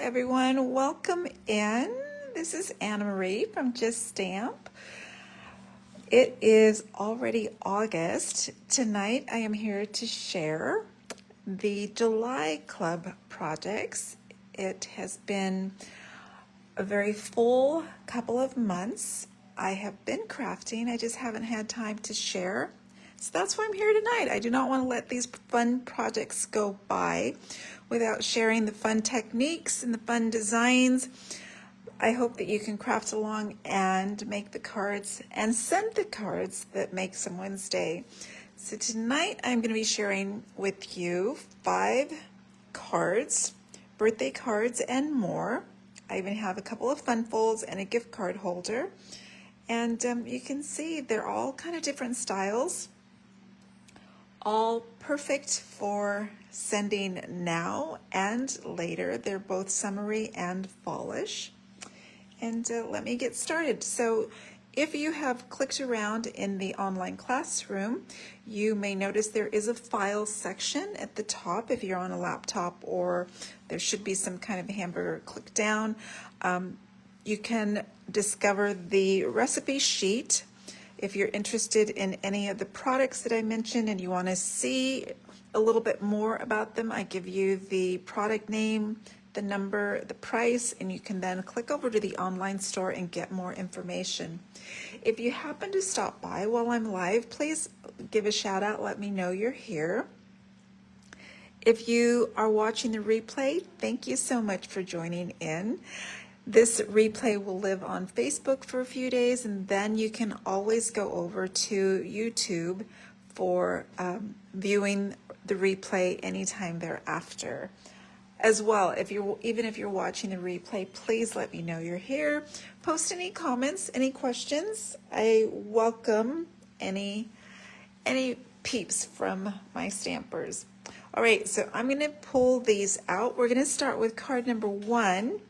everyone. Welcome in. This is Anna Marie from Just Stamp. It is already August. Tonight I am here to share the July Club projects. It has been a very full couple of months. I have been crafting. I just haven't had time to share. So that's why I'm here tonight. I do not want to let these fun projects go by without sharing the fun techniques and the fun designs. I hope that you can craft along and make the cards and send the cards that make someone's day. So tonight I'm going to be sharing with you 5 cards, birthday cards and more. I even have a couple of fun folds and a gift card holder. And you can see they're all kind of different styles. All perfect for sending now and later. They're both summery and fallish. And let me get started. So if you have clicked around in the online classroom, you may notice there is a file section at the top if you're on a laptop, or there should be some kind of hamburger. Click down. You can discover the recipe sheet. If you're interested in any of the products that I mentioned and you want to see a little bit more about them, I give you the product name, the number, the price, and you can then click over to the online store and get more information. If you happen to stop by while I'm live, please give a shout out, let me know you're here. If you are watching the replay, thank you so much for joining in. This replay will live on Facebook for a few days, and then you can always go over to YouTube for viewing the replay anytime thereafter. As well, even if you're watching the replay, please let me know you're here. Post any comments, any questions. I welcome any peeps from my stampers. All right, so I'm going to pull these out. We're going to start with card number 1.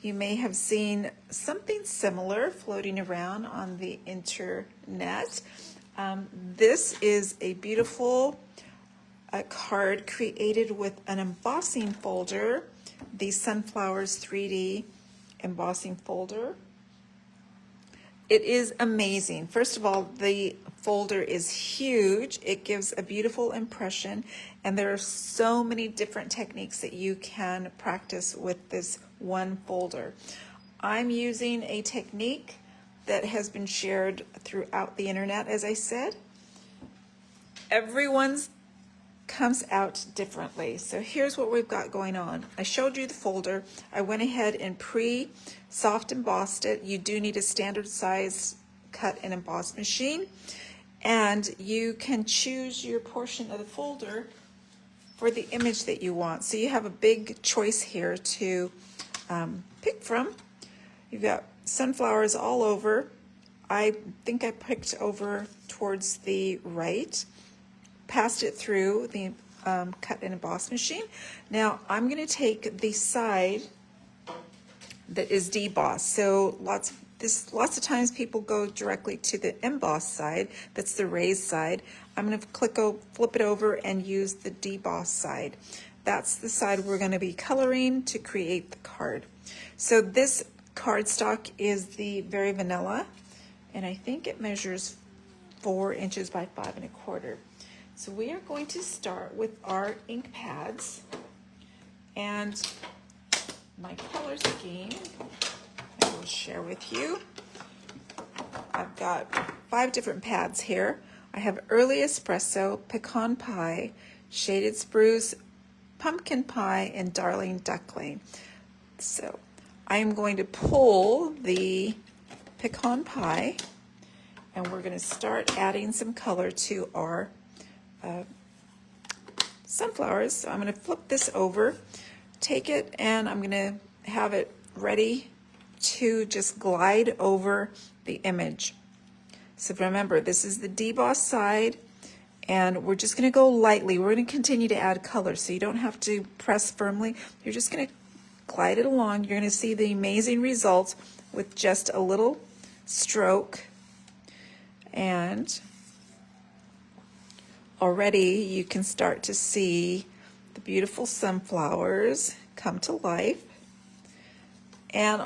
You may have seen something similar floating around on the internet. This is a beautiful card created with an embossing folder, the Sunflowers 3D embossing folder. It is amazing. First of all, the folder is huge. It gives a beautiful impression, and there are so many different techniques that you can practice with this one folder. I'm using a technique that has been shared throughout the internet, as I said. Everyone's comes out differently. So here's what we've got going on. I showed you the folder. I went ahead and soft embossed it. You do need a standard size cut and emboss machine, and you can choose your portion of the folder for the image that you want. So you have a big choice here to pick from. You've got sunflowers all over. I think I picked over towards the right, passed it through the cut and emboss machine. Now I'm going to take the side that is debossed. So lots of times people go directly to the embossed side. That's the raised side. I'm going to flip it over and use the debossed side. That's the side we're going to be coloring to create the card. So this cardstock is the very vanilla, and I think it measures 4 inches by 5 1/4. So we are going to start with our ink pads, and my color scheme I will share with you. I've got 5 different pads here. I have Early Espresso, Pecan Pie, Shaded Spruce, Pumpkin Pie, and Darling Duckling. So I am going to pull the Pecan Pie, and we're going to start adding some color to our sunflowers. So I'm going to flip this over, take it, and I'm going to have it ready to just glide over the image. So remember, this is the debossed side, and we're just going to go lightly. We're going to continue to add color, so you don't have to press firmly. You're just going to glide it along. You're going to see the amazing results with just a little stroke, and already you can start to see the beautiful sunflowers come to life. And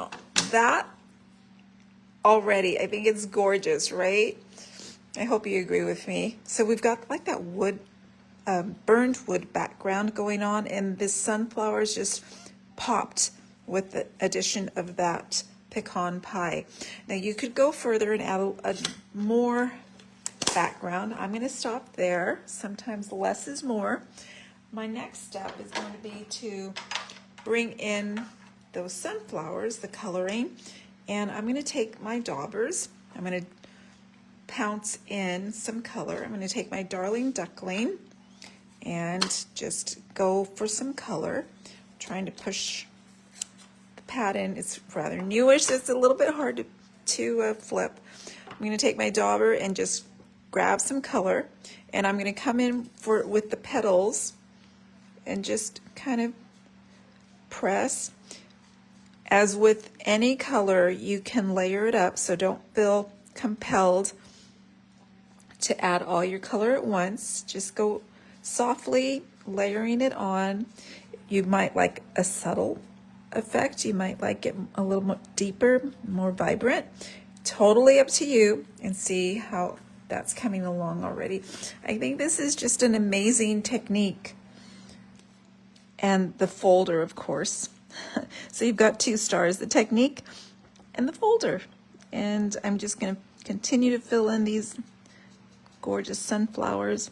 that already, I think it's gorgeous, right? I hope you agree with me. So we've got like that wood, burned wood background going on, and this sunflowers just popped with the addition of that pecan pie. Now you could go further and add a more background. I'm going to stop there. Sometimes less is more. My next step is going to be to bring in those sunflowers, the coloring, and I'm going to take my daubers. I'm going to pounce in some color. I'm going to take my Darling Duckling and just go for some color. I'm trying to push the pad in. It's rather newish, so it's a little bit hard to flip. I'm going to take my dauber and just grab some color, and I'm going to come in with the petals and just kind of press. As with any color, you can layer it up, so don't feel compelled to add all your color at once. Just go softly layering it on. You might like a subtle effect. You might like it a little more deeper, more vibrant. Totally up to you, and see how that's coming along already. I think this is just an amazing technique. And the folder, of course. So you've got two stars, the technique and the folder. And I'm just going to continue to fill in these gorgeous sunflowers.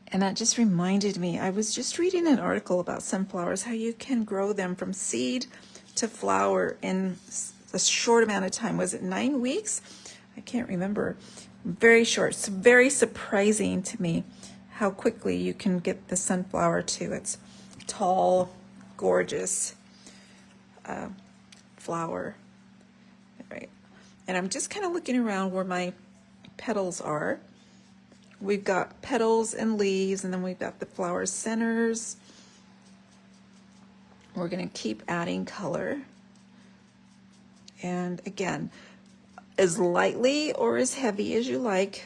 And that just reminded me, I was just reading an article about sunflowers, how you can grow them from seed to flower in a short amount of time. Was it 9 weeks? I can't remember. Very short. It's very surprising to me how quickly you can get the sunflower to its tall, gorgeous flower. All right. And I'm just kind of looking around where my petals are. We've got petals and leaves, and then we've got the flower centers. We're going to keep adding color. And again, as lightly or as heavy as you like.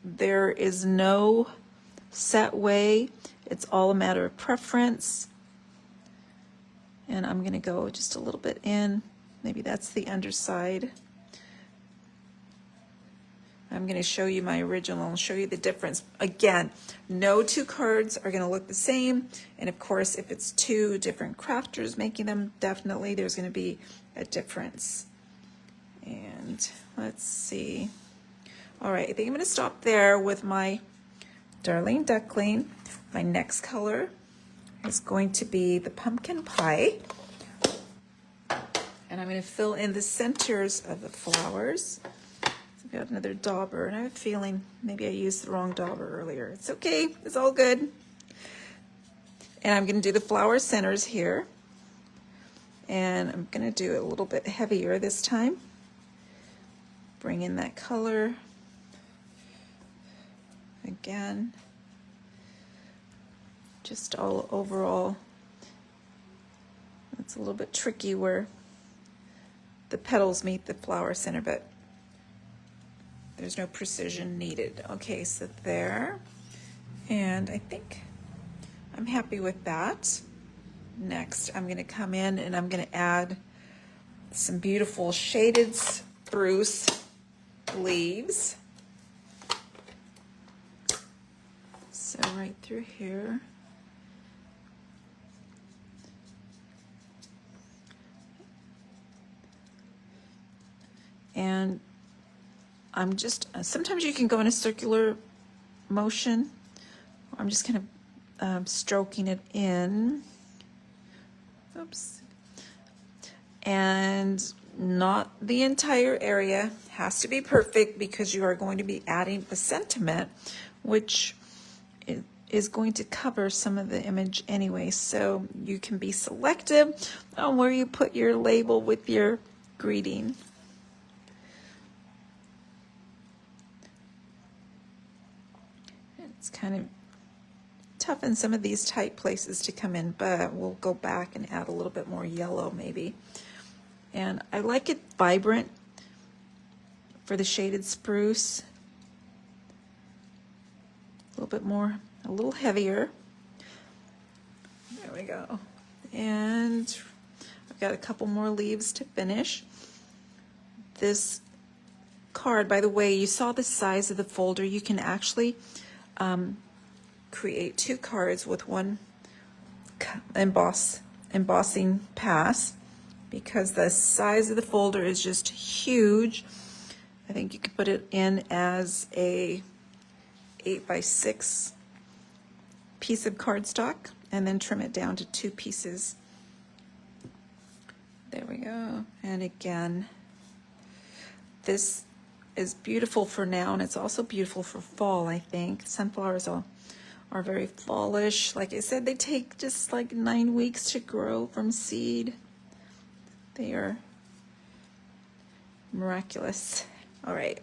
There is no set way. It's all a matter of preference. And I'm going to go just a little bit in. Maybe that's the underside. I'm going to show you my original and show you the difference. Again, no two cards are going to look the same. And of course, if it's two different crafters making them, definitely there's going to be a difference. And let's see. All right, I think I'm going to stop there with my Darling Duckling. My next color is going to be the pumpkin pie. And I'm going to fill in the centers of the flowers. So I've got another dauber, and I have a feeling maybe I used the wrong dauber earlier. It's okay, it's all good. And I'm going to do the flower centers here. And I'm going to do it a little bit heavier this time. Bring in that color. Again, just all overall. It's a little bit tricky where the petals meet the flower center, but there's no precision needed. Okay, so there. And I think I'm happy with that. Next, I'm going to come in and I'm going to add some beautiful shaded spruce leaves. So right through here. And I'm just, sometimes you can go in a circular motion. I'm just kind of stroking it in. Oops. And not the entire area has to be perfect, because you are going to be adding a sentiment, which is going to cover some of the image anyway. So you can be selective on where you put your label with your greeting. It's kind of tough in some of these tight places to come in, but we'll go back and add a little bit more yellow maybe. And I like it vibrant for the shaded spruce. A little bit more, a little heavier. There we go. And I've got a couple more leaves to finish. This card, by the way, you saw the size of the folder. You can actually create 2 cards with one embossing pass because the size of the folder is just huge. I think you could put it in as a 8x6 piece of cardstock and then trim it down to 2 pieces. There we go. And again, this is beautiful for now, and it's also beautiful for fall, I think. Sunflowers are very fallish. Like I said, they take just like 9 weeks to grow from seed. They are miraculous. All right,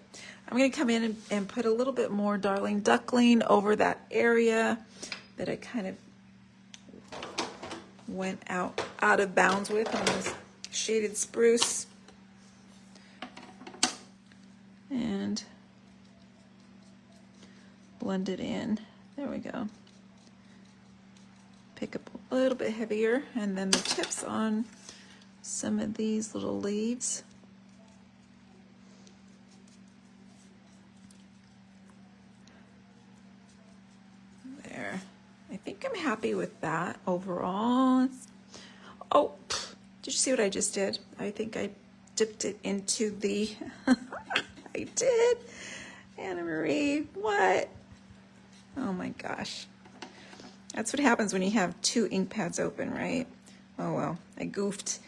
I'm going to come in and put a little bit more Darling Duckling over that area that I kind of went out of bounds with on this shaded spruce. And blend it in. There we go. Pick up a little bit heavier, and then the tips on some of these little leaves. There. I think I'm happy with that overall. Oh, did you see what I just did? I think I dipped it into the I did. Anna Marie, what? Oh my gosh. That's what happens when you have 2 ink pads open, right? Oh well, I goofed.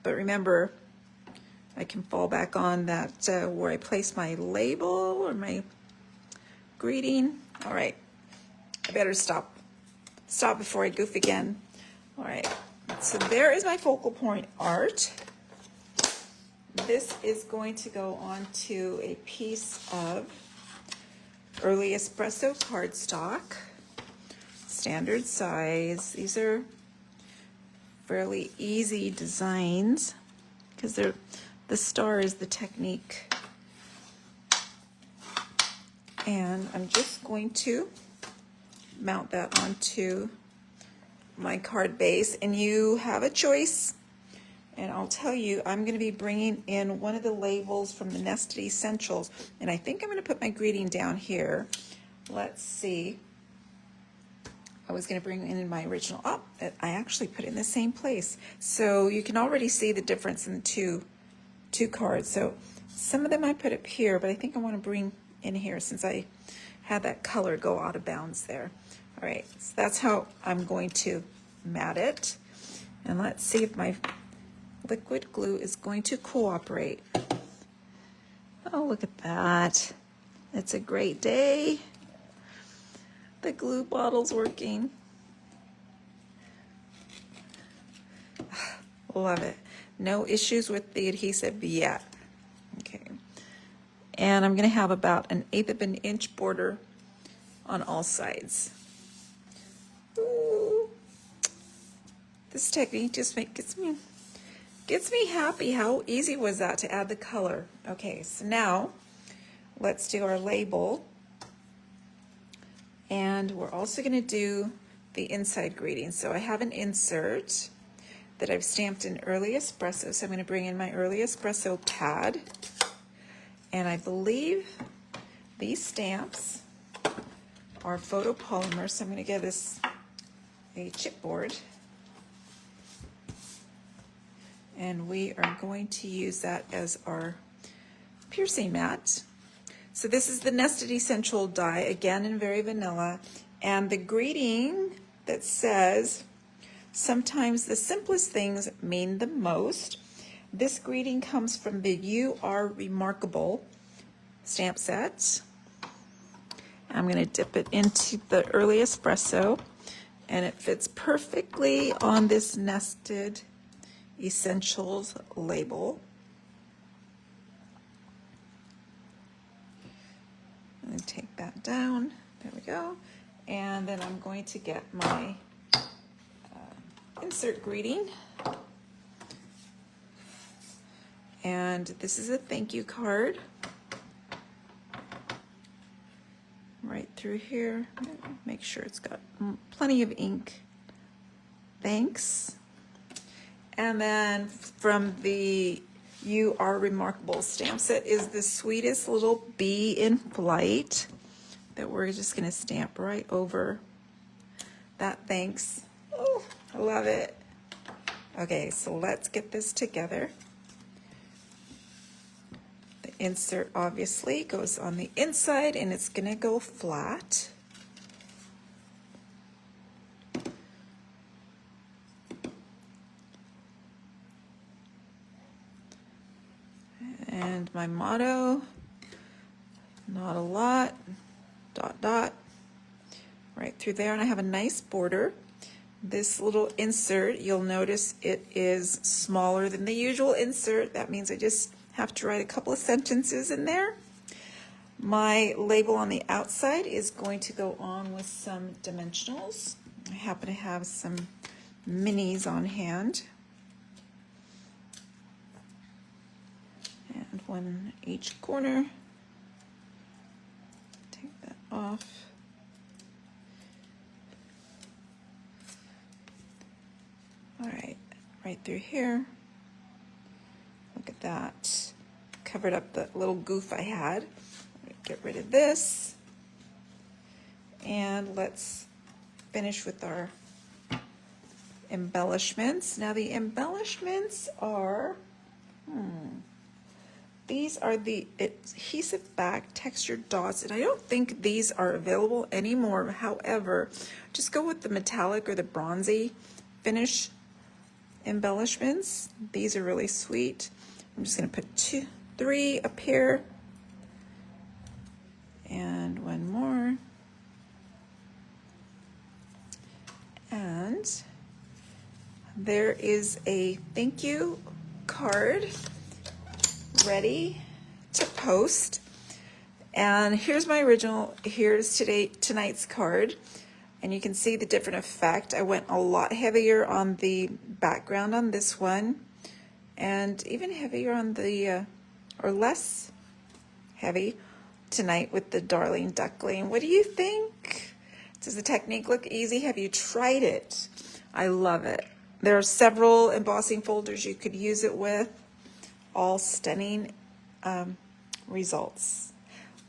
But remember, I can fall back on that where I place my label or my greeting. All right, I better stop before I goof again. All right, so there is my focal point art. This is going to go onto a piece of early espresso cardstock, standard size. These are fairly easy designs because the star is the technique. And I'm just going to mount that onto my card base, and you have a choice. And I'll tell you, I'm going to be bringing in one of the labels from the Nested Essentials, and I think I'm going to put my greeting down here. Let's see. I was going to bring in my original. Oh, I actually put it in the same place. So you can already see the difference in the two cards. So some of them I put up here, but I think I want to bring in here since I had that color go out of bounds there. All right, so that's how I'm going to mat it. And let's see if my liquid glue is going to cooperate. Oh, look at that. It's a great day. The glue bottle's working. Love it. No issues with the adhesive yet. Okay. And I'm going to have about 1/8 of an inch border on all sides. Ooh. This technique just gets me happy. How easy was that to add the color? Okay, so now let's do our label. And we're also going to do the inside greeting. So I have an insert that I've stamped in Early Espresso. So I'm going to bring in my Early Espresso pad. And I believe these stamps are photopolymer. So I'm going to give this a chipboard. And we are going to use that as our piercing mat. So this is the Nested Essential die, again in Very Vanilla. And the greeting that says, sometimes the simplest things mean the most. This greeting comes from the You Are Remarkable stamp set. I'm going to dip it into the Early Espresso, and it fits perfectly on this Nested Essentials label. I'm going to take that down. There we go. And then I'm going to get my insert greeting. And this is a thank you card. Right through here. Make sure it's got plenty of ink. Thanks. And then from the You Are Remarkable stamp set is the sweetest little bee in flight that we're just going to stamp right over that thanks. Oh, I love it. Okay, so let's get this together. The insert obviously goes on the inside and it's going to go flat. And my motto, not a lot, dot, dot, right through there. And I have a nice border. This little insert, you'll notice it is smaller than the usual insert. That means I just have to write a couple of sentences in there. My label on the outside is going to go on with some dimensionals. I happen to have some minis on hand. And one each corner. Take that off. All right, right through here. Look at that. Covered up the little goof I had. Get rid of this. And let's finish with our embellishments. Now the embellishments are, these are the adhesive back textured dots, and I don't think these are available anymore. However, just go with the metallic or the bronzy finish embellishments. These are really sweet. I'm just going to put 3 up here and one more. And there is a thank you card ready to post. And here's my original, here's tonight's card. And you can see the different effect. I went a lot heavier on the background on this one, and even heavier on the, or less heavy tonight with the Darling Duckling. What do you think? Does the technique look easy? Have you tried it? I love it. There are several embossing folders you could use it with. All stunning results.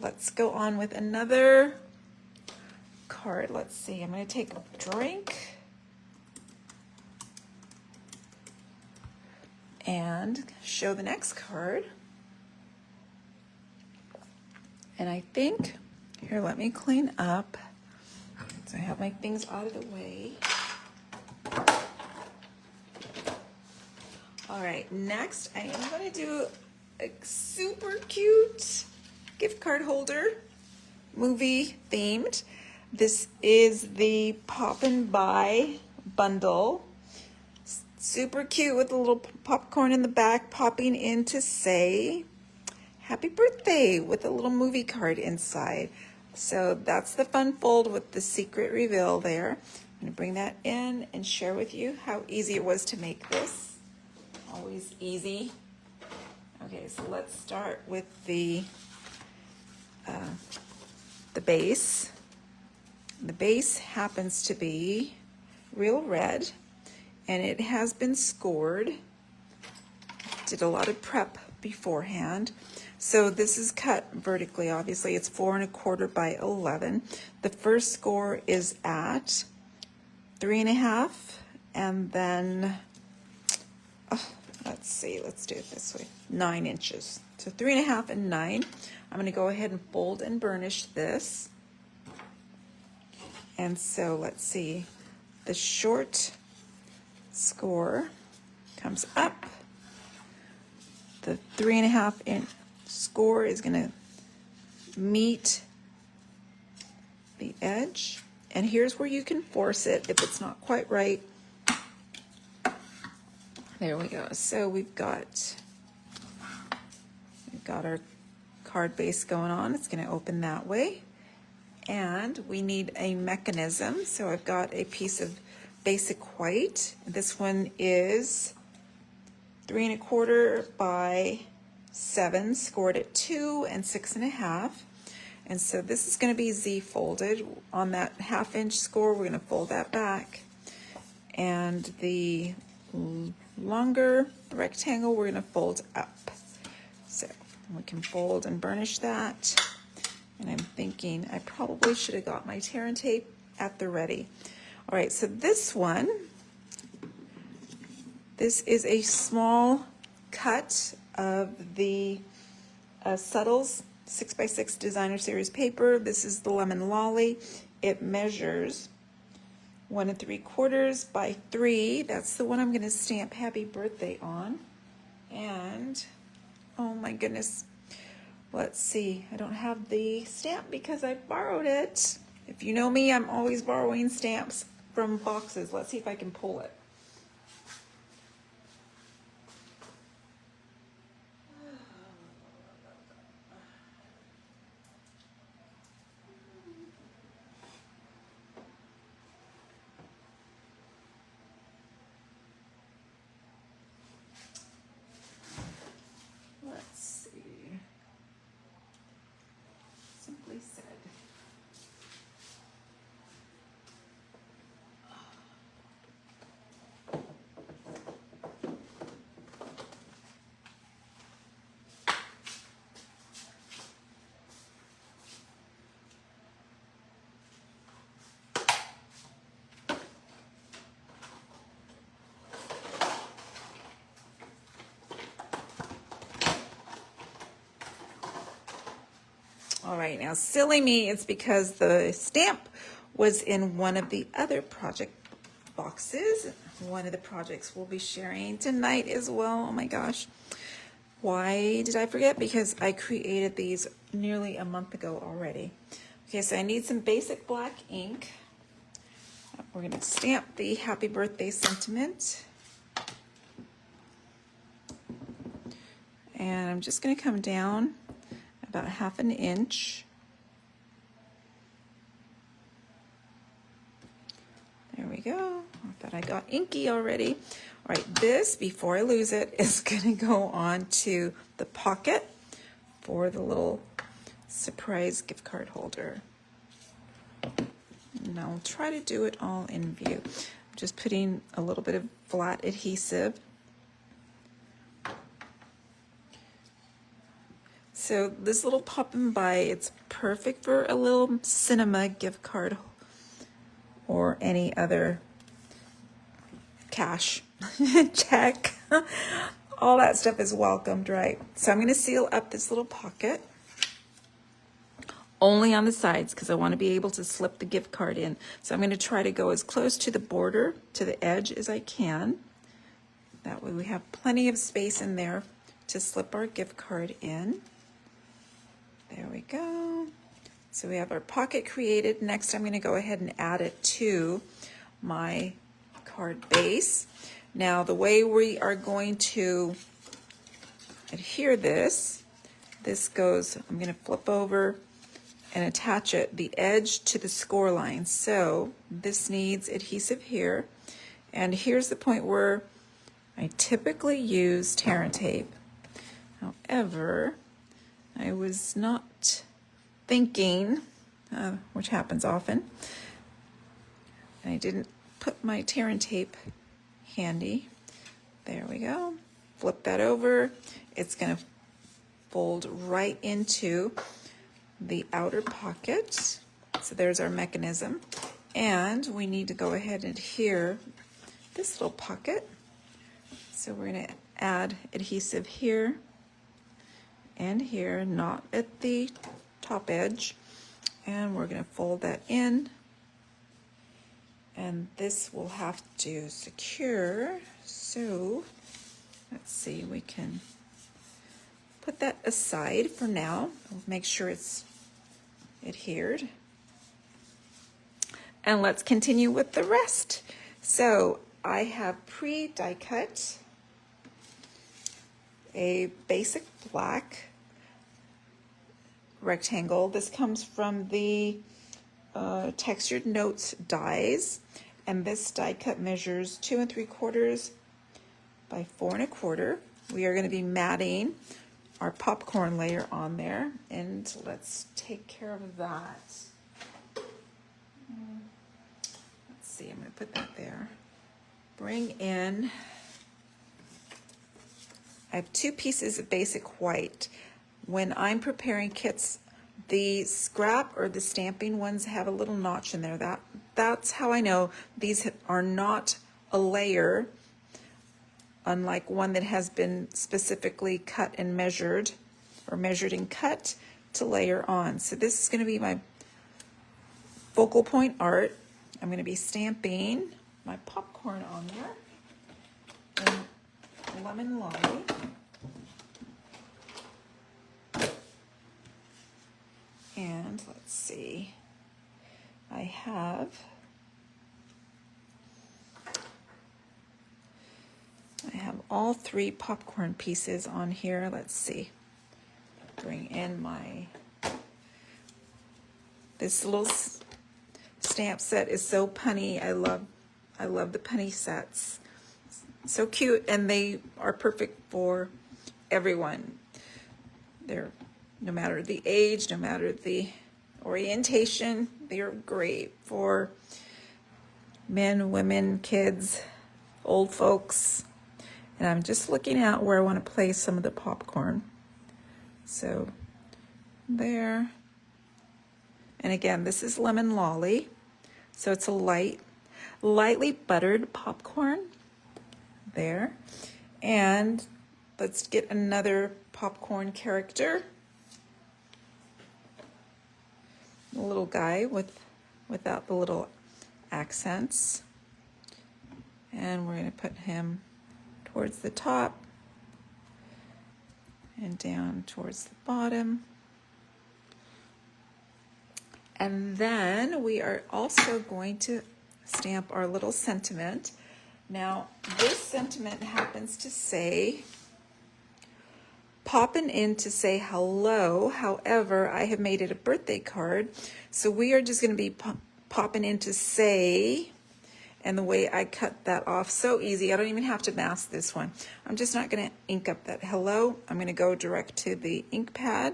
Let's go on with another card. Let's see. I'm going to take a drink and show the next card. And I think, here, let me clean up. So I have my things out of the way. All right, next I am going to do a super cute gift card holder, movie themed. This is the Poppin Buy bundle. Super cute with a little popcorn in the back popping in to say happy birthday with a little movie card inside. So that's the fun fold with the secret reveal there. I'm going to bring that in and share with you how easy it was to make this. Always easy. Okay, so let's start with the base. The base happens to be real red, and it has been scored. Did a lot of prep beforehand. So this is cut vertically, obviously. It's 4 1/4 by 11. The first score is at 3 1/2, and then, let's see, let's do it this way, 9 inches. So 3 1/2 and 9. I'm gonna go ahead and fold and burnish this. And so let's see, the short score comes up. The 3 1/2 inch score is going to meet the edge. And here's where you can force it if it's not quite right. There we go. So we've got our card base going on. It's going to open that way. And we need a mechanism. So I've got a piece of basic white. This one is 3 1/4 by 7, scored at 2 and 6 1/2. And so this is going to be Z folded. On that 1/2 inch score, we're going to fold that back. And the longer rectangle, we're gonna fold up. So we can fold and burnish that. And I'm thinking I probably should have got my tear and tape at the ready. All right, so this one, this is a small cut of the Subtles 6x6 Designer Series paper. This is the Lemon Lolly. It measures 1 3/4 by 3. That's the one I'm going to stamp Happy Birthday on. And, oh my goodness, let's see. I don't have the stamp because I borrowed it. If you know me, I'm always borrowing stamps from boxes. Let's see if I can pull it. Let's see. Simply Said. All right, now silly me, it's because the stamp was in one of the other project boxes. One of the projects we'll be sharing tonight as well. Oh my gosh. Why did I forget? Because I created these nearly a month ago already. Okay, so I need some basic black ink. We're going to stamp the Happy Birthday sentiment. And I'm just going to come down about 1/2 inch. There we go. I thought I got inky already. All right, this, before I lose it, is going to go on to the pocket for the little surprise gift card holder. And I'll try to do it all in view. I'm just putting a little bit of flat adhesive. So this little Poppin by, it's perfect for a little cinema gift card or any other cash check. All that stuff is welcomed, right? So I'm going to seal up this little pocket only on the sides because I want to be able to slip the gift card in. So I'm going to try to go as close to the border, to the edge as I can. That way we have plenty of space in there to slip our gift card in. There we go. So we have our pocket created. Next, I'm going to go ahead and add it to my card base. Now, the way we are going to adhere this goes, I'm going to flip over and attach it, the edge to the score line. So this needs adhesive here. And here's the point where I typically use tear and tape. However, I was not thinking, which happens often, and I didn't put my tear and tape handy. There we go. Flip that over. It's going to fold right into the outer pocket. So there's our mechanism. And we need to go ahead and adhere this little pocket. So we're going to add adhesive here and here, not at the top edge. And we're going to fold that in. And this will have to secure. So let's see, we can put that aside for now. We'll make sure it's adhered. And let's continue with the rest. So I have pre-die cut a basic black rectangle. This comes from the Textured Notes dies, and this die cut measures 2 3/4 by 4 1/4. We are going to be matting our popcorn layer on there, and let's take care of that. Let's see, I'm going to put that there. Bring in I have 2 pieces of basic white. When I'm preparing kits, the scrap or the stamping ones have a little notch in there. That's how I know these are not a layer, unlike one that has been specifically cut and measured, or measured and cut to layer on. So this is going to be my focal point art. I'm going to be stamping my popcorn on there in Lemon Lolly. And let's see, I have all 3 popcorn pieces on here. Let's see, bring in this little stamp set is so punny. I love the punny sets. So cute, and they are perfect for everyone. They're, no matter the age, no matter the orientation, they're great for men, women, kids, old folks. And I'm just looking at where I want to place some of the popcorn. So there. And again, this is Lemon Lolly. So it's a lightly buttered popcorn there. And let's get another popcorn character. A little guy without the little accents. And we're going to put him towards the top and down towards the bottom. And then we are also going to stamp our little sentiment. Now, this sentiment happens to say, Poppin in to say hello. However, I have made it a birthday card. So we are just going to be popping in to say, and the way I cut that off, so easy. I don't even have to mask this one. I'm just not going to ink up that hello. I'm going to go direct to the ink pad.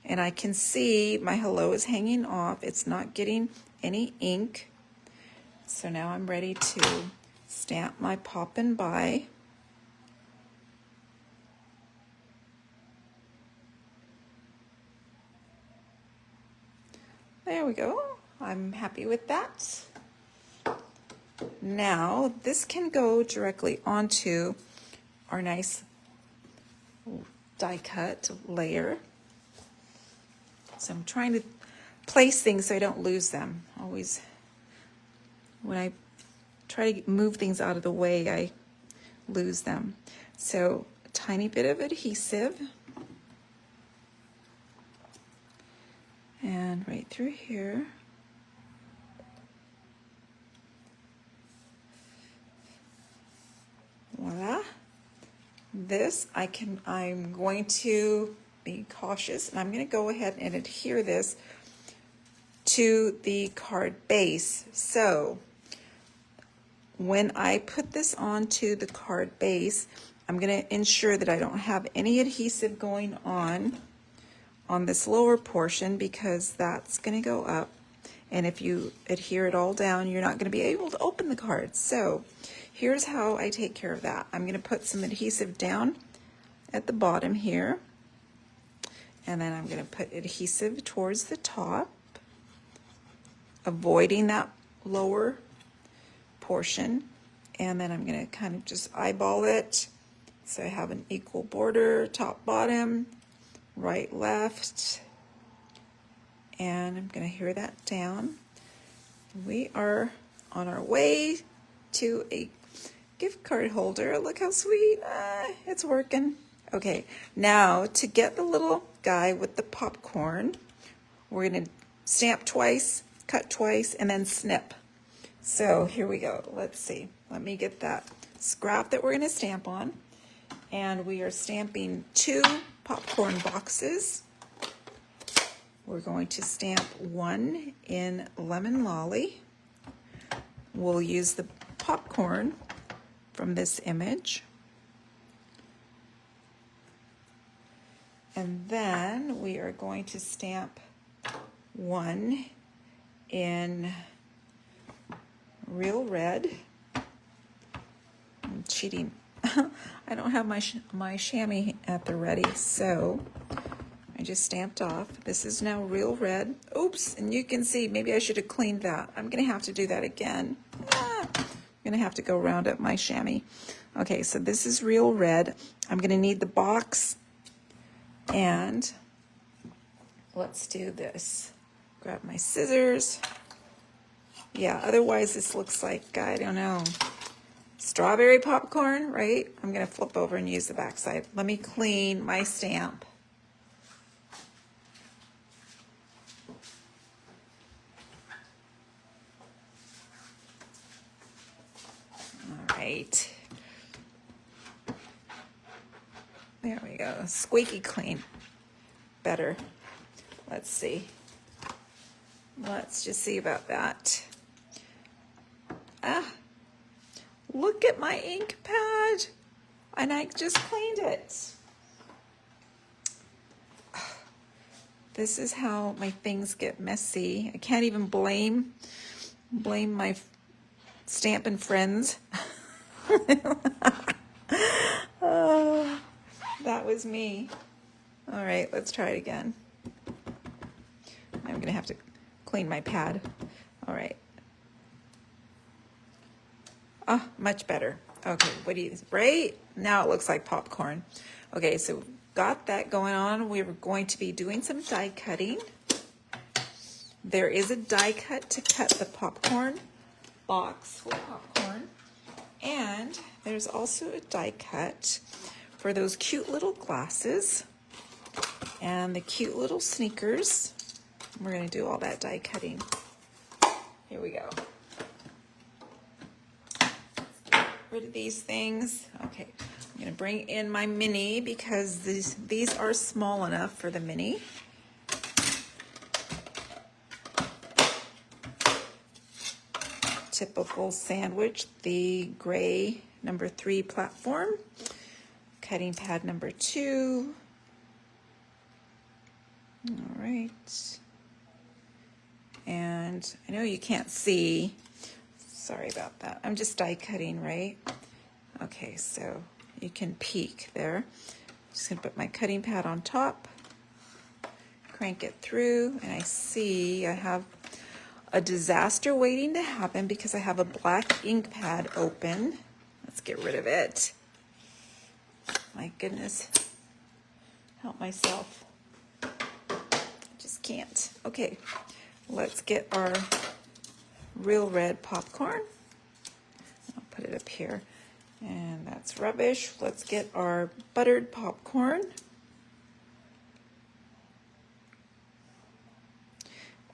And I can see my hello is hanging off. It's not getting any ink. So now I'm ready to stamp my Poppin by. There we go. I'm happy with that. Now this can go directly onto our nice die cut layer. So I'm trying to place things so I don't lose them. Always, when I try to move things out of the way, I lose them. So a tiny bit of adhesive. And right through here. Voila. This I'm going to be cautious, and I'm going to go ahead and adhere this to the card base. So when I put this onto the card base, I'm going to ensure that I don't have any adhesive going on this lower portion, because that's going to go up, and if you adhere it all down, you're not going to be able to open the card. So here's how I take care of that. I'm going to put some adhesive down at the bottom here, and then I'm going to put adhesive towards the top, avoiding that lower portion, and then I'm going to kind of just eyeball it so I have an equal border, top, bottom, right, left, and I'm going to adhere that down. We are on our way to a gift card holder. Look how sweet. It's working. Okay, now to get the little guy with the popcorn, we're going to stamp twice, cut twice, and then snip. So here we go. Let's see. Let me get that scrap that we're going to stamp on. And we are stamping 2 popcorn boxes. We're going to stamp 1 in Lemon Lolly. We'll use the popcorn from this image. And then we are going to stamp 1 in Real Red. I'm cheating I don't have my chamois at the ready, so I just stamped off. This is now real red. Oops, and you can see, maybe I should have cleaned that. I'm gonna have to do that again. I'm gonna have to go round up my chamois. Okay, so this is real red. I'm gonna need the box, and let's do this. Grab my scissors. Yeah, otherwise this looks like, I don't know, strawberry popcorn, right? I'm gonna flip over and use the back side. Let me clean my stamp. All right. There we go, squeaky clean. Better. Let's see. Let's just see about that. Ah, look at my ink pad. And I just cleaned it. This is how my things get messy. I can't even blame my Stampin' friends. Oh, that was me. All right, let's try it again. I'm gonna have to clean my pad. All right. Oh, much better. Okay, what do you, right? Now it looks like popcorn. Okay, so got that going on. We're going to be doing some die cutting. There is a die cut to cut the popcorn box for popcorn. And there's also a die cut for those cute little glasses and the cute little sneakers. We're gonna do all that die cutting. Here we go. Get rid of these things. Okay, I'm gonna bring in my mini because these are small enough for the mini. Typical sandwich, the gray number 3 platform, cutting pad number 2. All right. And I know you can't see, sorry about that. I'm just die cutting, right? Okay, so you can peek there. Just gonna put my cutting pad on top, crank it through, and I see I have a disaster waiting to happen because I have a black ink pad open. Let's get rid of it. My goodness, help myself. I just can't. Okay, let's get our real red popcorn. I'll put it up here. And that's rubbish. Let's get our buttered popcorn.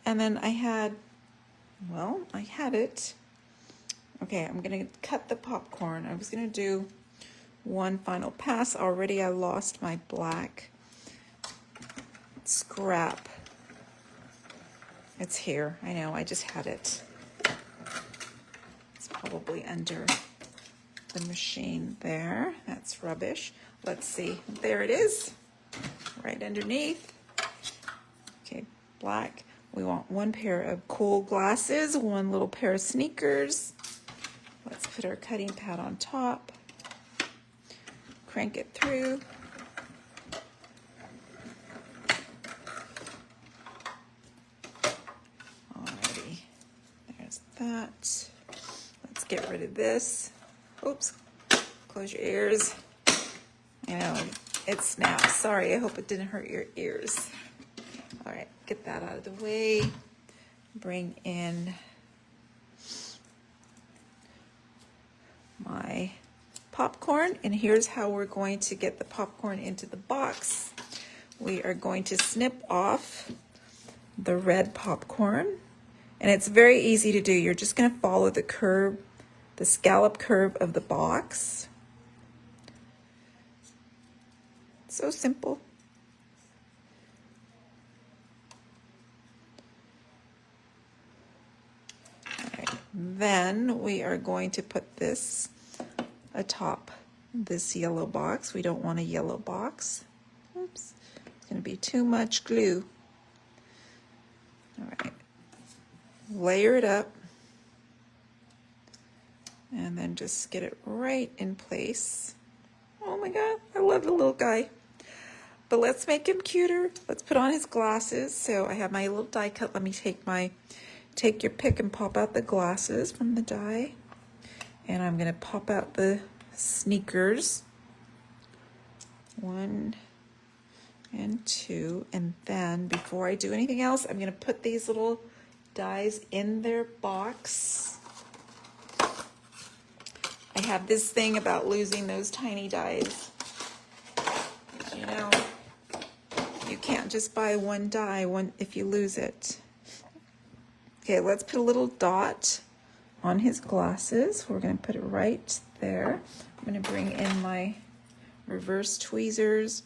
And then I had it. Okay, I'm gonna cut the popcorn. I was gonna do one final pass. Already I lost my black scrap. It's here, I know, I just had it. It's probably under the machine there. That's rubbish. Let's see, there it is, right underneath. Okay, black. We want one pair of cool glasses, one little pair of sneakers. Let's put our cutting pad on top, crank it through. Alrighty, there's that. Let's get rid of this. Oops, close your ears. You know, it snaps. Sorry, I hope it didn't hurt your ears. All right, get that out of the way. Bring in my popcorn, and here's how we're going to get the popcorn into the box. We are going to snip off the red popcorn, and it's very easy to do. You're just going to follow the curve, the scallop curve of the box. So simple. Then we are going to put this atop this yellow box. We don't want a yellow box. Oops, it's going to be too much glue. All right, layer it up and then just get it right in place. Oh my God, I love the little guy. But let's make him cuter. Let's put on his glasses. So I have my little die cut. Let me take your pick and pop out the glasses from the die. And I'm gonna pop out the sneakers. 1 and 2. And then before I do anything else, I'm gonna put these little dies in their box. I have this thing about losing those tiny dies. You know, you can't just buy one die if you lose it. Okay, let's put a little dot on his glasses. We're going to put it right there. I'm going to bring in my reverse tweezers,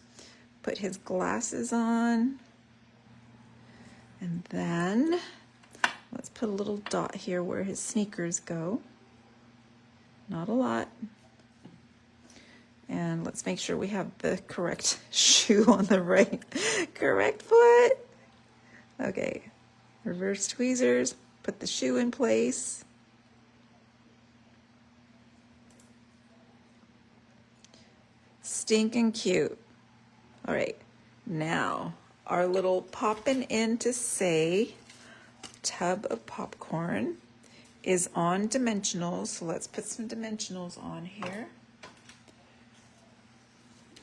put his glasses on, and then let's put a little dot here where his sneakers go. Not a lot. And let's make sure we have the correct shoe on the correct foot. Okay, reverse tweezers, put the shoe in place. Stinking cute. All right, now our little poppin' in to say tub of popcorn is on dimensionals. So let's put some dimensionals on here.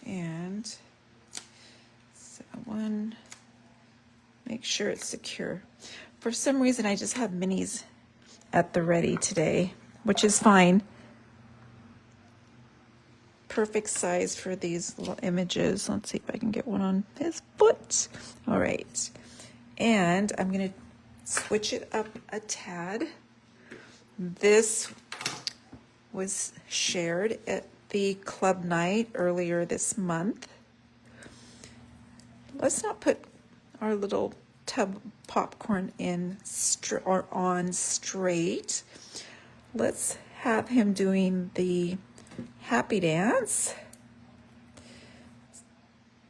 And so one, make sure it's secure. For some reason, I just have minis at the ready today, which is fine. Perfect size for these little images. Let's see if I can get one on his foot. All right. And I'm going to switch it up a tad. This was shared at the club night earlier this month. Let's not put our little tub popcorn in on straight. Let's have him doing the happy dance.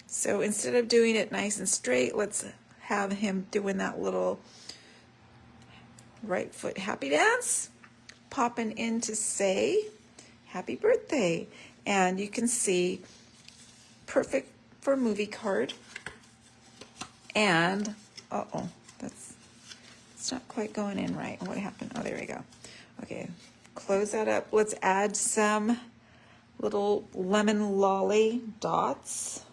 So instead of doing it nice and straight, let's have him doing that little right foot happy dance, popping in to say happy birthday. And you can see, perfect for movie card. And it's not quite going in right. What happened? Oh, there we go. Okay, close that up. Let's add some little lemon lolly dots.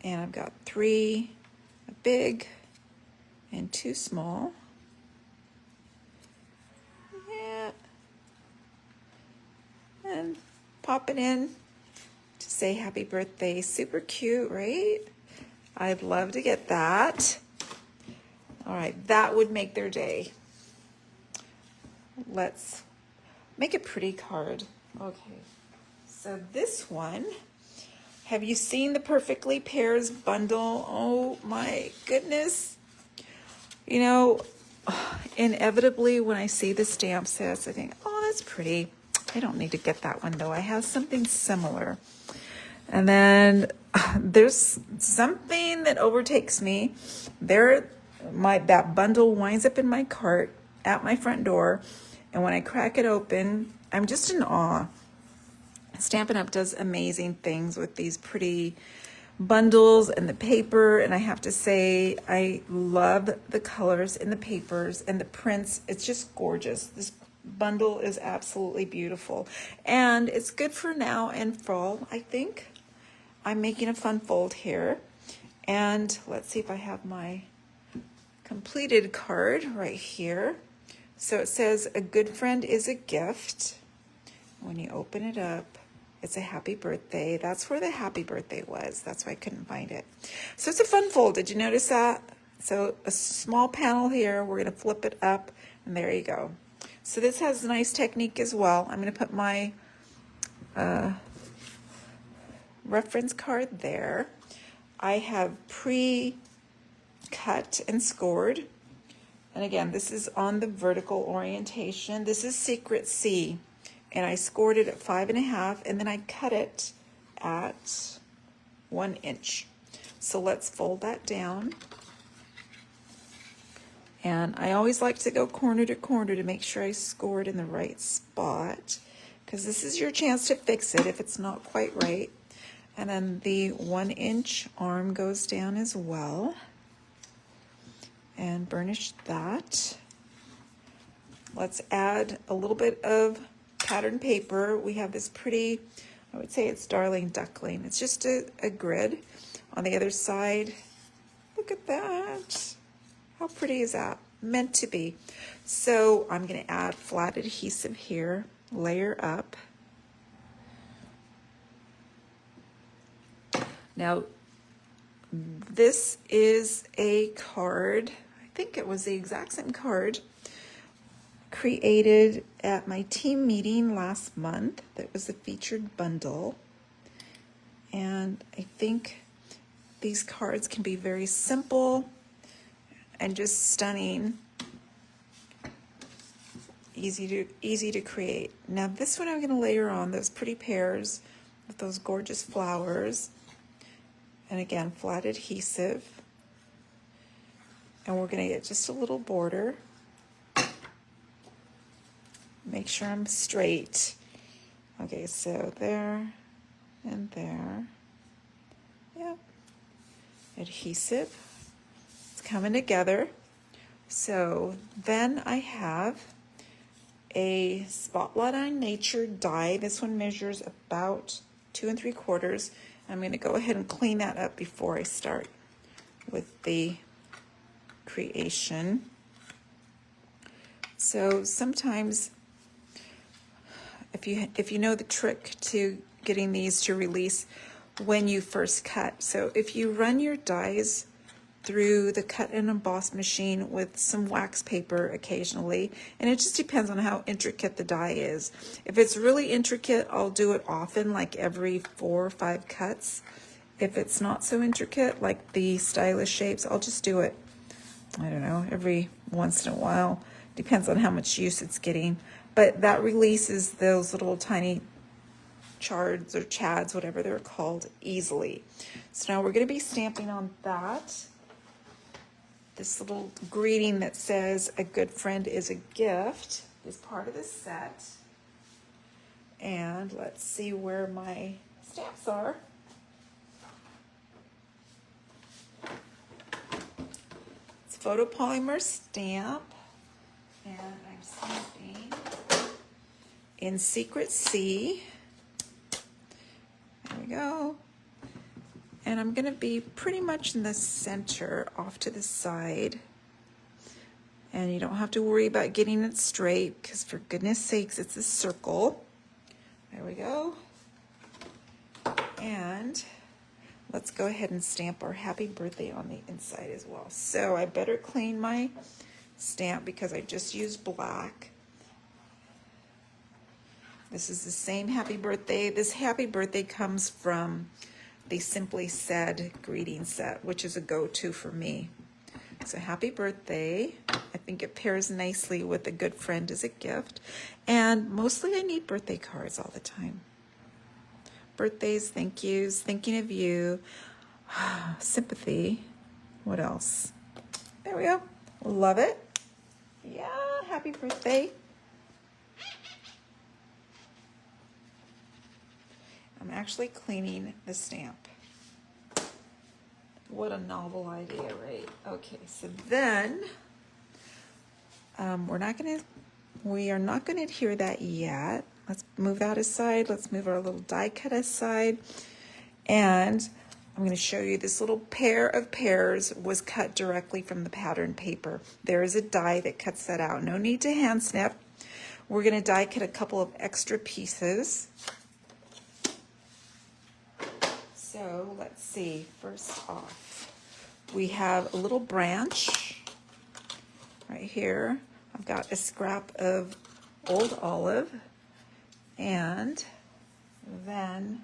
And I've got 3 big and 2 small. And pop it in to say happy birthday. Super cute, right? I'd love to get that. All right, that would make their day. Let's make a pretty card. Okay, so this one, have you seen the Perfectly Pairs bundle? Oh my goodness. You know, inevitably when I see the stamp sets, I think, oh, that's pretty. I don't need to get that one though. I have something similar. And then there's something that overtakes me. That bundle winds up in my cart at my front door. And when I crack it open, I'm just in awe. Stampin' Up! Does amazing things with these pretty bundles and the paper. And I have to say, I love the colors in the papers and the prints. It's just gorgeous. This bundle is absolutely beautiful. And it's good for now and fall, I think. I'm making a fun fold here. And let's see if I have my completed card right here. So it says, a good friend is a gift. When you open it up, it's a happy birthday. That's where the happy birthday was. That's why I couldn't find it. So it's a fun fold. Did you notice that? So a small panel here. We're going to flip it up, and there you go. So this has a nice technique as well. I'm going to put my reference card there. I have pre-cut and scored. And again, this is on the vertical orientation. This is Secret C. And I scored it at 5.5, and then I cut it at 1 inch. So let's fold that down. And I always like to go corner to corner to make sure I score it in the right spot, because this is your chance to fix it if it's not quite right. And then the 1-inch arm goes down as well. And burnish that. Let's add a little bit of pattern paper. We have this pretty, I would say it's Darling Duckling. It's just a grid. On the other side, look at that. How pretty is that? Meant to be. So I'm going to add flat adhesive here, layer up. Now, this is a card. I think it was the exact same card created at my team meeting last month. That was the featured bundle. And I think these cards can be very simple and just stunning. Easy to create. Now this one I'm going to layer on those pretty pears with those gorgeous flowers. And again, flat adhesive. And we're going to get just a little border. Make sure I'm straight. Okay, so there and there. Yep. Adhesive. It's coming together. So then I have a Spotlight on Nature die. This one measures about 2 3/4. I'm going to go ahead and clean that up before I start with the creation. So sometimes if you know the trick to getting these to release when you first cut. So if you run your dies through the cut and emboss machine with some wax paper occasionally, and it just depends on how intricate the die is. If it's really intricate, I'll do it often, like every 4 or 5 cuts. If it's not so intricate, like the stylish shapes, I'll just do it, I don't know, every once in a while. Depends on how much use it's getting. But that releases those little tiny chards or chads, whatever they're called, easily. So now we're going to be stamping on that. This little greeting that says a good friend is a gift is part of the set. And let's see where my stamps are. It's photopolymer stamp. And I'm stamping in Secret C. There we go. And I'm going to be pretty much in the center, off to the side. And you don't have to worry about getting it straight, because for goodness sakes, it's a circle. There we go. And let's go ahead and stamp our happy birthday on the inside as well. So I better clean my stamp because I just used black. This is the same happy birthday. This happy birthday comes from the Simply Said greeting set, which is a go-to for me. So happy birthday. I think it pairs nicely with a good friend as a gift. And mostly I need birthday cards all the time. Birthdays, thank yous, thinking of you, sympathy. What else? There we go. Love it. Yeah, happy birthday. I'm actually cleaning the stamp. What a novel idea, right? Okay, so then we are not gonna adhere that yet. Let's move that aside. Let's move our little die cut aside. And I'm gonna show you this little pair of pears was cut directly from the pattern paper. There is a die that cuts that out. No need to hand snip. We're gonna die cut a couple of extra pieces. So let's see, first off, we have a little branch right here. I've got a scrap of old olive, and then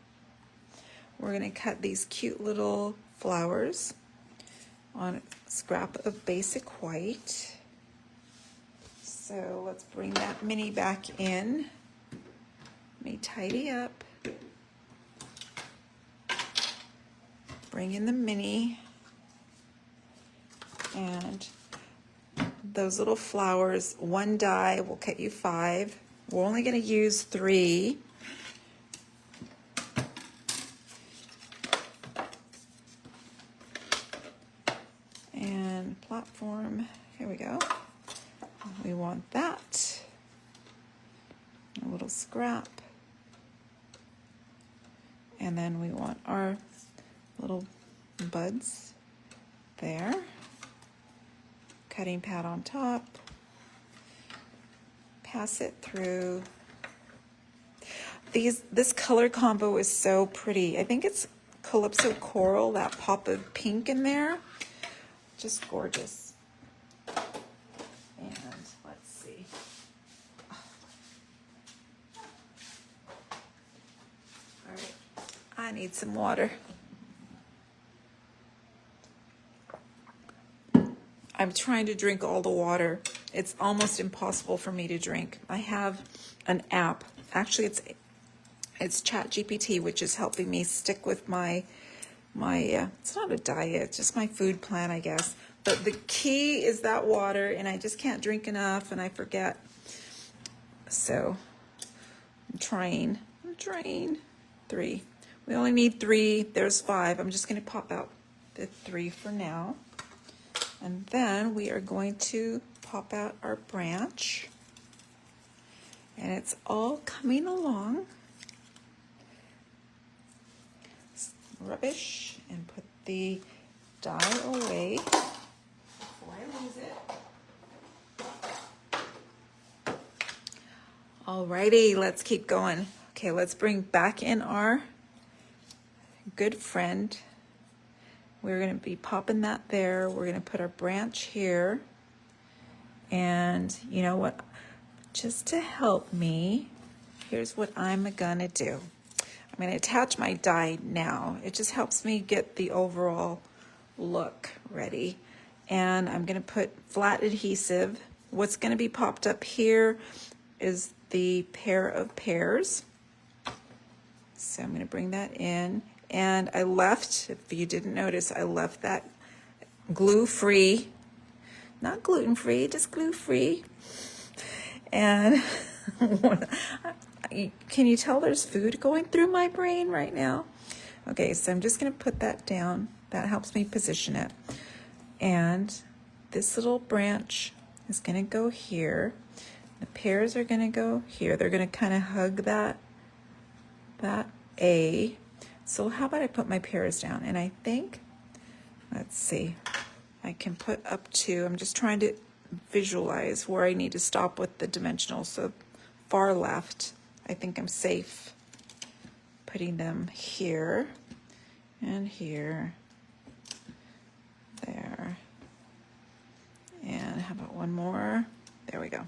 we're going to cut these cute little flowers on a scrap of basic white. So let's bring that mini back in. Let me tidy up. Bring in the mini, and those little flowers, one die will cut you 5. We're only going to use 3. And platform, here we go. We want that. A little scrap. And then we want our little buds there. Cutting pad on top. Pass it through. This color combo is so pretty. I think it's Calypso Coral, that pop of pink in there. Just gorgeous. And let's see. All right, I need some water. I'm trying to drink all the water. It's almost impossible for me to drink. I have an app. Actually, it's ChatGPT, which is helping me stick with my it's not a diet, it's just my food plan, I guess. But the key is that water, and I just can't drink enough, and I forget. So I'm trying 3. We only need 3. There's 5. I'm just going to pop out the 3 for now. And then we are going to pop out our branch. And it's all coming along. Rubbish, and put the die away before I lose it. Alrighty, let's keep going. Okay, let's bring back in our good friend. We're going to be popping that there. We're going to put our branch here. And you know what? Just to help me, here's what I'm going to do. I'm going to attach my die now. It just helps me get the overall look ready. And I'm going to put flat adhesive. What's going to be popped up here is the pair of pears. So I'm going to bring that in. And I left, if you didn't notice, I left that glue-free, not gluten-free, just glue-free. And can you tell there's food going through my brain right now? Okay, so I'm just going to put that down. That helps me position it. And this little branch is going to go here. The pears are going to go here. They're going to kind of hug that A. So how about I put my pears down? And I think, let's see, I can put up to, I'm just trying to visualize where I need to stop with the dimensional. So far left, I think I'm safe putting them here and here, there. And how about one more? There we go.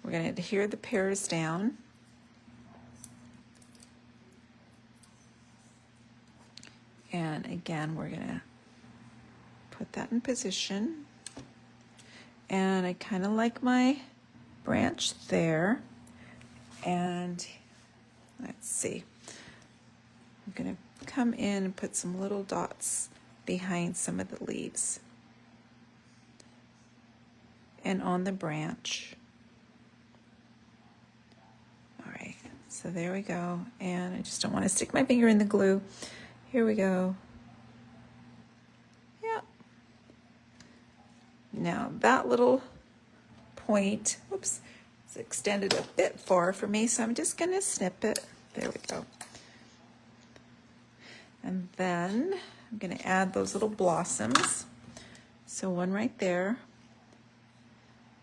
We're going to adhere the pears down. And again, we're going to put that in position. And I kind of like my branch there. And let's see. I'm going to come in and put some little dots behind some of the leaves. And on the branch. All right, so there we go. And I just don't want to stick my finger in the glue. Here we go. Yeah. Now that little point, whoops, it's extended a bit far for me, so I'm just going to snip it. There we go. And then I'm going to add those little blossoms. So one right there,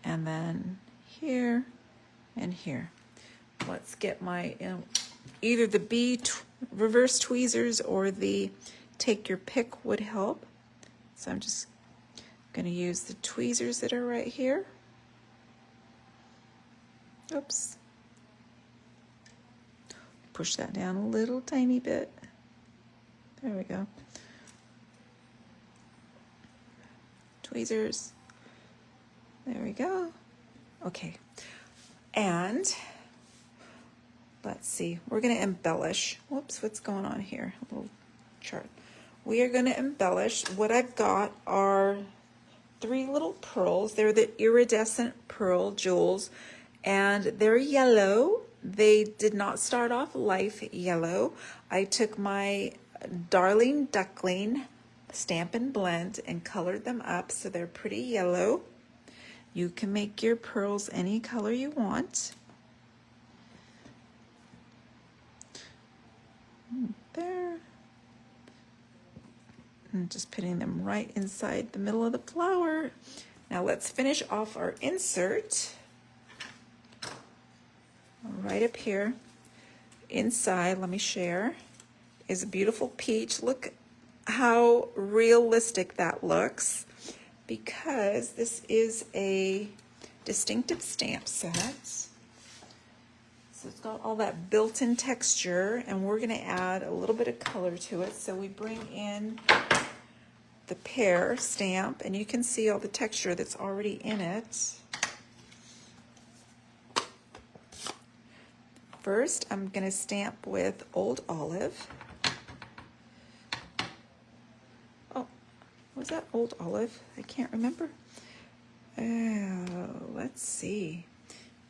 and then here and here. Let's get my, either the bee reverse tweezers or the take your pick would help. So I'm just going to use the tweezers that are right here. Oops. Push that down a little tiny bit. There we go. Tweezers. There we go. Okay. And let's see, we're going to embellish. Whoops, what's going on here? A little chart. We are going to embellish. What I've got are 3 little pearls. They're the iridescent pearl jewels. and they're yellow. They did not start off life yellow. I took my Darling Duckling Stampin' Blend and colored them up so they're pretty yellow. You can make your pearls any color you want. There. And just putting them right inside the middle of the flower. Now let's finish off our insert. Right up here, inside, let me share, is a beautiful peach. Look how realistic that looks, because this is a distinctive stamp set. So it's got all that built-in texture, and we're gonna add a little bit of color to it. So we bring in the pear stamp, and you can see all the texture that's already in it. First, I'm going to stamp with Old Olive. Oh, was that Old Olive? I can't remember. Oh, let's see.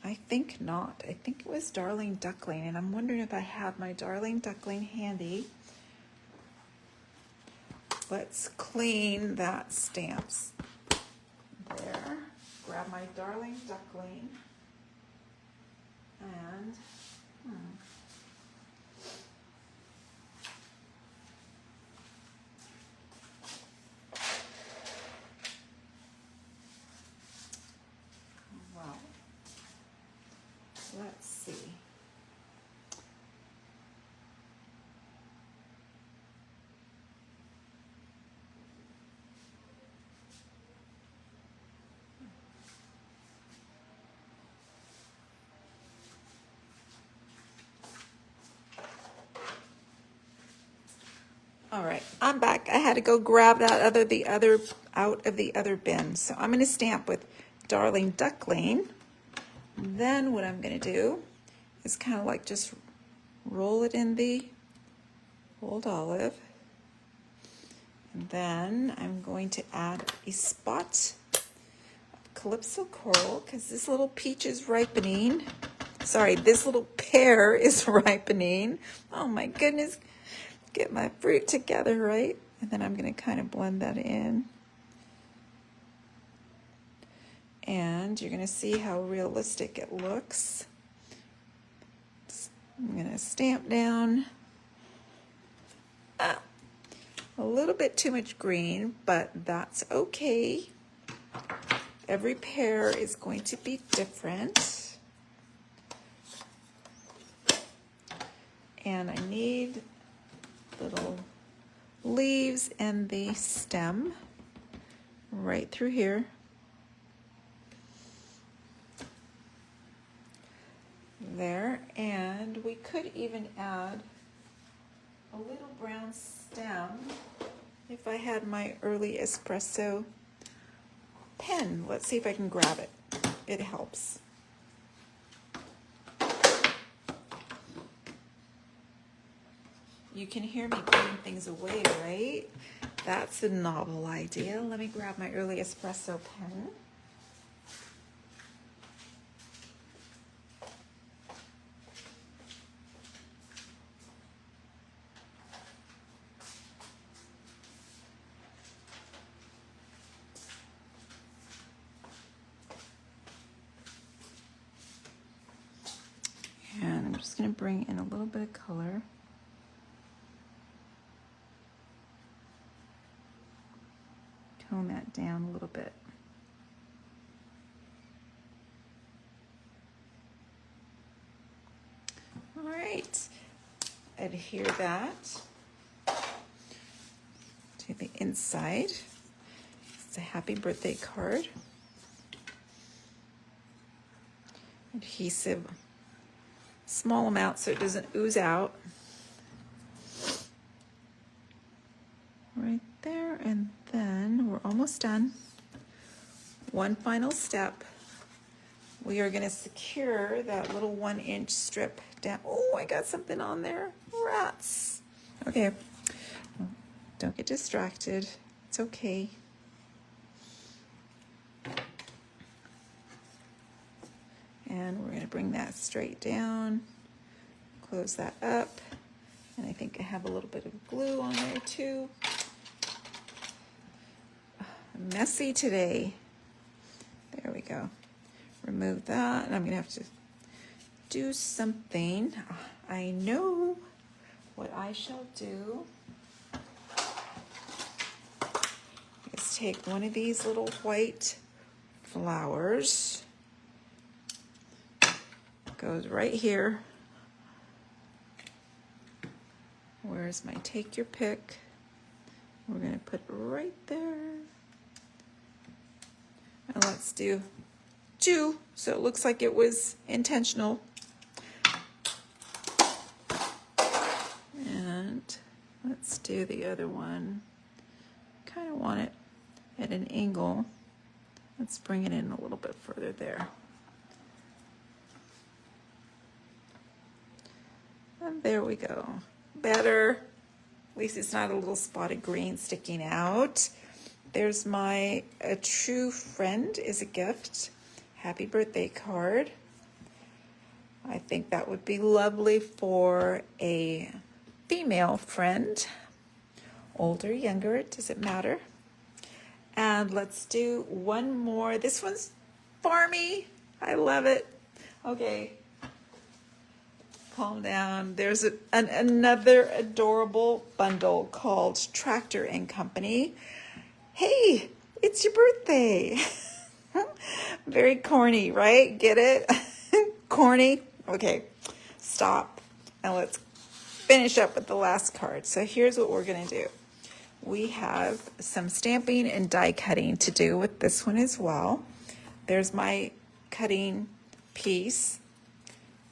I think not. I think it was Darling Duckling, and I'm wondering if I have my Darling Duckling handy. Let's clean that stamps. There. Grab my Darling Duckling and well, let's see. All right, I'm back. I had to go grab that out of the other bin. So I'm going to stamp with Darling Duckling. Then what I'm going to do is kind of like just roll it in the Old Olive. And then I'm going to add a spot of Calypso Coral, because this little peach is ripening. Sorry, this little pear is ripening. Oh my goodness. Get my fruit together, right? And then I'm going to kind of blend that in. And you're going to see how realistic it looks. I'm going to stamp down a little bit too much green, but that's okay. Every pear is going to be different. And I need little leaves and the stem right through here. There, and we could even add a little brown stem if I had my early espresso pen. Let's see if I can grab it. It helps. You can hear me putting things away, right? That's a novel idea. Let me grab my early espresso pen. And I'm just going to bring in a little bit of color. Tone that down a little bit. All right, adhere that to the inside. It's a happy birthday card. Adhesive, small amount so it doesn't ooze out. Right there, and then we're almost done. One final step. We are going to secure that little 1-inch strip down. Oh, I got something on there. Rats. Okay. Don't get distracted. It's okay. And we're going to bring that straight down, close that up, and I think I have a little bit of glue on there too. Messy today. There we go. Remove that, and I'm going to have to do something. I know what I shall do is take one of these little white flowers, goes right here. Where's my take your pick? We're going to put it right there. And let's do 2, so it looks like it was intentional. And let's do the other one. Kind of want it at an angle. Let's bring it in a little bit further there. And there we go. Better. At least it's not a little spotted green sticking out. There's my A True Friend is a Gift. Happy birthday card. I think that would be lovely for a female friend. Older, younger, it doesn't matter. And let's do one more. This one's farmy. I love it. Okay. Calm down. There's another adorable bundle called Tractor and Company. Hey, it's your birthday. Very corny, right? Get it? Corny? Okay, stop. And let's finish up with the last card. So here's what we're going to do. We have some stamping and die cutting to do with this one as well. There's my cutting piece.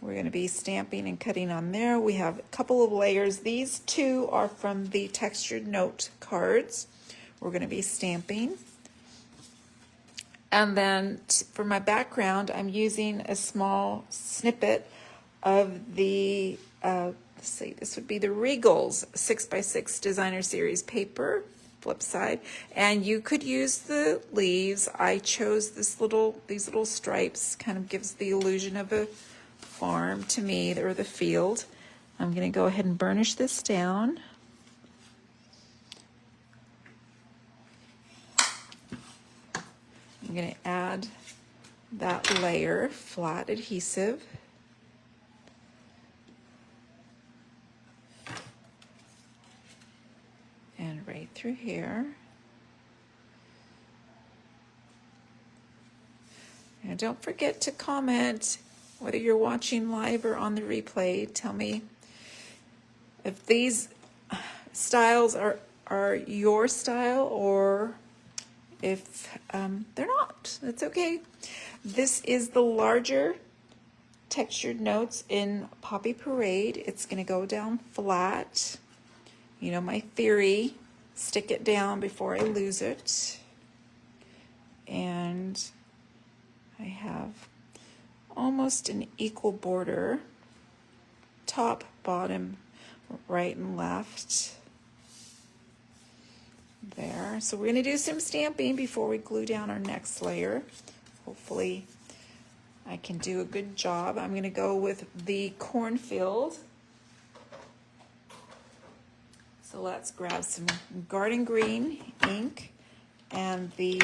We're going to be stamping and cutting on there. We have a couple of layers. These 2 are from the textured note cards. We're going to be stamping. And then for my background, I'm using a small snippet of the, let's see, this would be the Regal's 6x6 Designer Series paper, flip side. And you could use the leaves. I chose these little stripes, kind of gives the illusion of a farm to me, or the field. I'm going to go ahead and burnish this down. I'm going to add that layer, flat adhesive. And right through here. And don't forget to comment whether you're watching live or on the replay. Tell me if these styles are your style, or if they're not. That's okay. This is the larger textured notes in Poppy Parade. It's going to go down flat. You know my theory, stick it down before I lose it. And I have almost an equal border, top, bottom, right and left. There. So we're going to do some stamping before we glue down our next layer. Hopefully I can do a good job. I'm going to go with the cornfield. So let's grab some garden green ink and the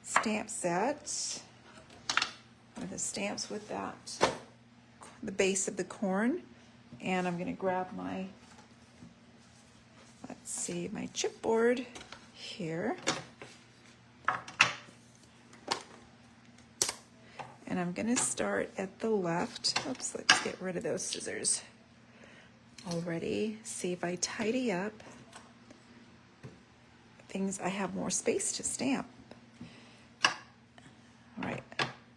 stamp set, or the stamps with that, the base of the corn. And I'm going to grab my, let's see, my chipboard here. And I'm going to start at the left. Oops, let's get rid of those scissors already. See if I tidy up things, I have more space to stamp. All right,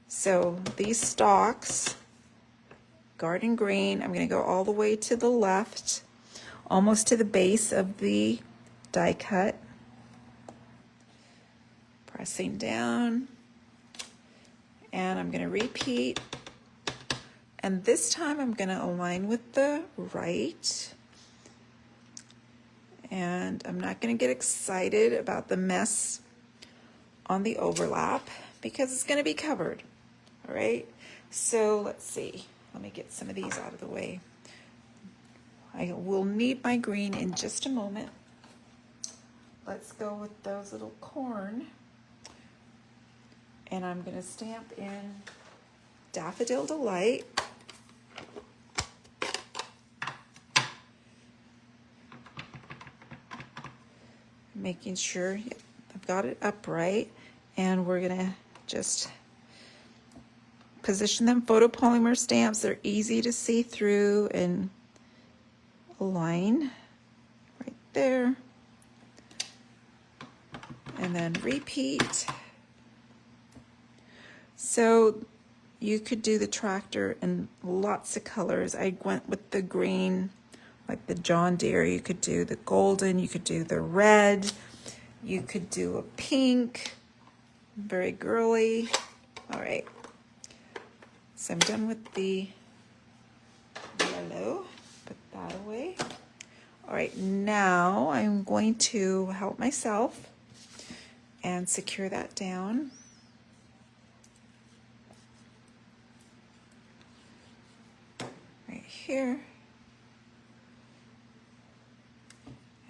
so these stalks, garden green, I'm going to go all the way to the left, almost to the base of the die cut. Pressing down, and I'm going to repeat. And this time I'm going to align with the right. And I'm not going to get excited about the mess on the overlap because it's going to be covered. All right, so let's see. Let me get some of these out of the way. I will need my green in just a moment. Let's go with those little corn. And I'm going to stamp in Daffodil Delight. Making sure I've got it upright, and we're going to just position them. Photopolymer stamps, they're easy to see through and align right there. And then repeat. So you could do the tractor in lots of colors. I went with the green, like the John Deere. You could do the golden, you could do the red, you could do a pink, very girly. All right, so I'm done with the yellow. Put that away. All right, now I'm going to help myself and secure that down. Right here.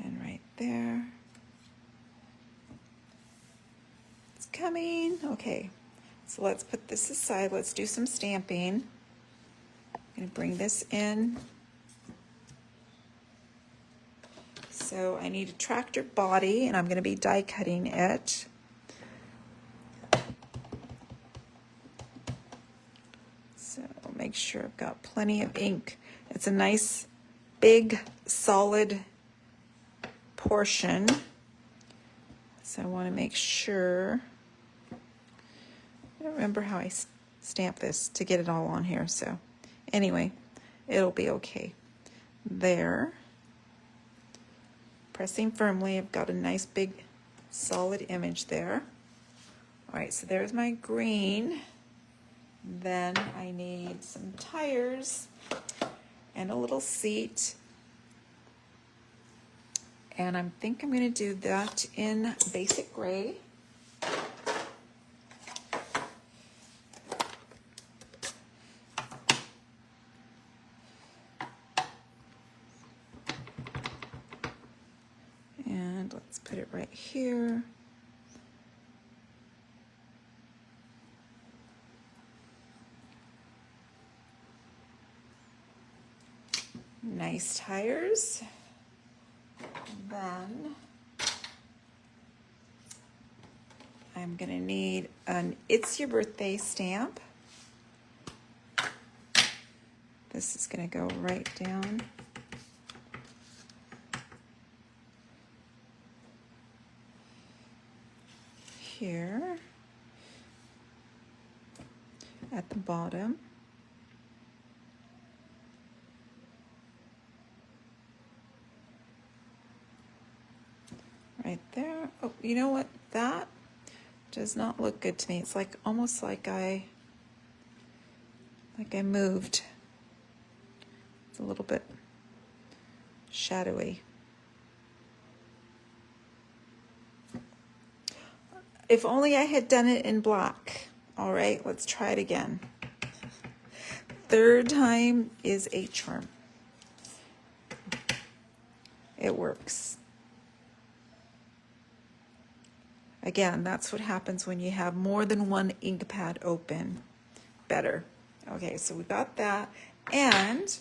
And right there. It's coming. Okay, so let's put this aside. Let's do some stamping. I'm going to bring this in. So I need a tractor body, and I'm going to be die cutting it. So make sure I've got plenty of ink. It's a nice, big, solid portion. So I want to make sure. I don't remember how I stamp this to get it all on here. So anyway, it'll be okay. There. Pressing firmly, I've got a nice big solid image there. All right, so there's my green. Then I need some tires and a little seat. And I think I'm going to do that in basic gray. And let's put it right here. Nice tires. Then I'm going to need an It's Your Birthday stamp. This is going to go right down here at the bottom. Right there. Oh, you know what? That does not look good to me. It's like almost like I moved. It's a little bit shadowy. If only I had done it in black. All right, let's try it again. Third time is a charm. It works. Again, that's what happens when you have more than one ink pad open. Better. Okay, so we got that. And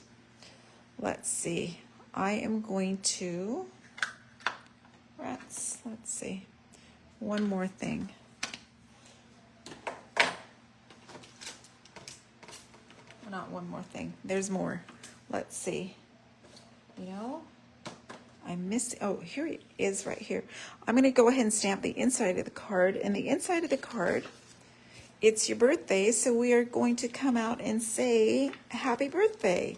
let's see. I am going to, let's see. One more thing. Not one more thing. There's more. Let's see. You know, I missed, oh, here it is right here. I'm going to go ahead and stamp the inside of the card. And the inside of the card, it's your birthday, so we are going to come out and say happy birthday.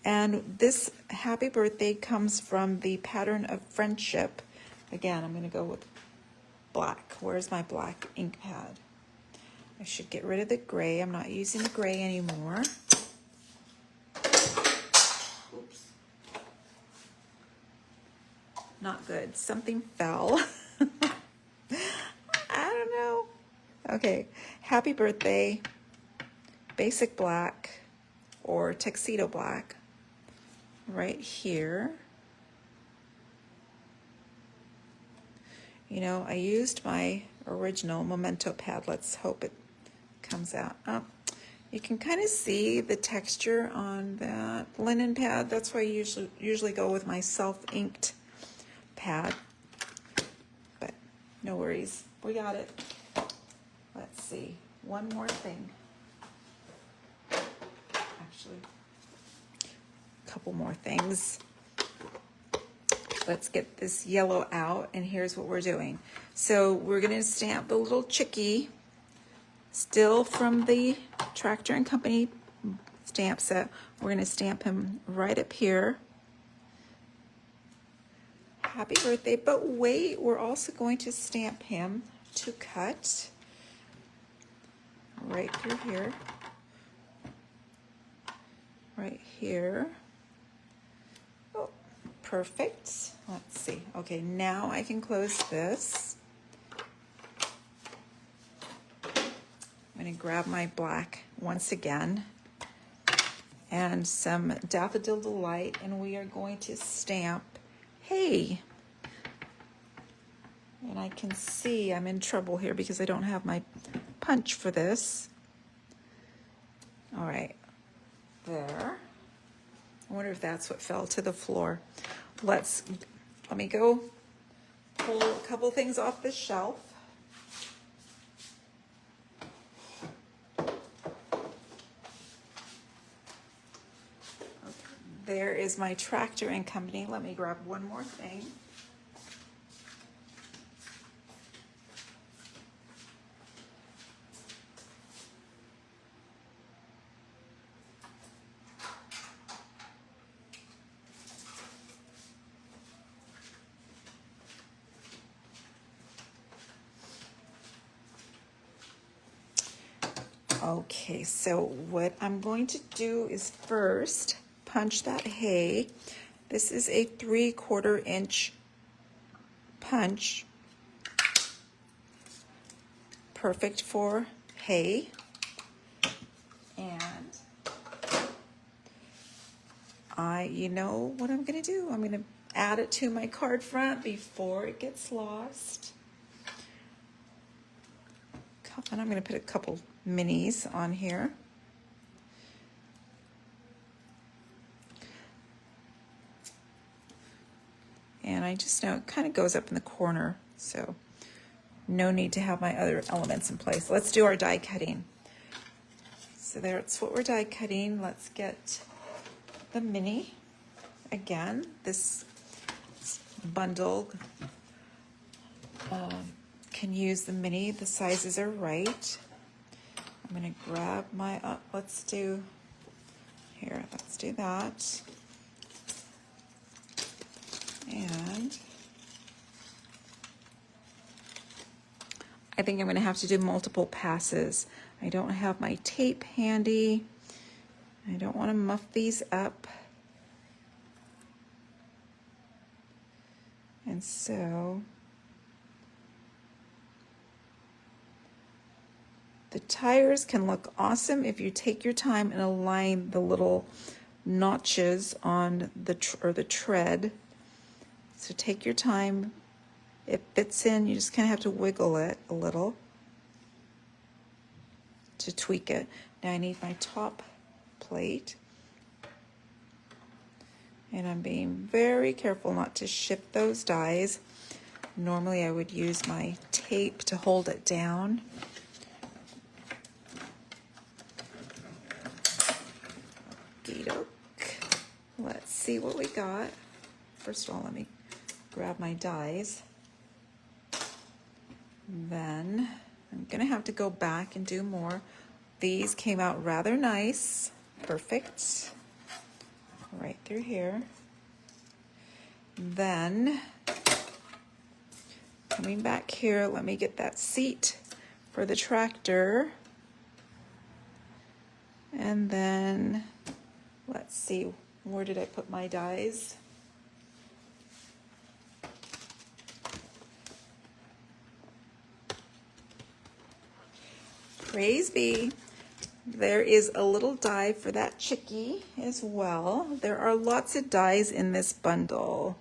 And this happy birthday comes from the pattern of friendship. Again, I'm going to go with black. Where's my black ink pad? I should get rid of the gray. I'm not using the gray anymore. Oops. Not good. Something fell. I don't know. Okay. Happy birthday. basic black or tuxedo black right here. You know, I used my original Memento pad. Let's hope it comes out. Oh, you can kind of see the texture on that linen pad. That's why I usually go with my self-inked pad. But no worries, we got it. Let's see, one more thing. Actually, a couple more things. Let's get this yellow out, and here's what we're doing. So we're gonna stamp the little chickie, still from the Tractor & Company stamp set. We're gonna stamp him right up here. Happy birthday, but wait, we're also going to stamp him to cut right through here, right here. Oh, perfect. Let's see. Okay, now I can close this. I'm going to grab my black once again and some Daffodil Delight, and we are going to stamp Hey. And I can see I'm in trouble here because I don't have my punch for this. All right, there. I wonder if that's what fell to the floor. Let me go pull a couple things off the shelf. There is my Tractor & Company. Let me grab one more thing. Okay, so what I'm going to do is first punch that hay. This is a 3/4 inch punch, perfect for hay. And you know what I'm gonna do? I'm gonna add it to my card front before it gets lost. And I'm gonna put a couple minis on here. And I just know it kind of goes up in the corner, so no need to have my other elements in place. Let's do our die cutting. So that's what we're die cutting. Let's get the mini. Again, this bundle can use the mini. The sizes are right. I'm gonna grab my, let's do that. And I think I'm gonna have to do multiple passes. I don't have my tape handy. I don't wanna muff these up. And so the tires can look awesome if you take your time and align the little notches on the tread. So take your time. It fits in. You just kind of have to wiggle it a little to tweak it. Now I need my top plate. And I'm being very careful not to ship those dies. Normally I would use my tape to hold it down. Okey-doke. Let's see what we got. First of all, let me grab my dies. Then I'm gonna have to go back and do more. These came out rather nice. Perfect. Right through here. Then coming back here, let me get that seat for the tractor. And then let's see, where did I put my dies? Praise be. There is a little die for that chickie as well. There are lots of dies in this bundle,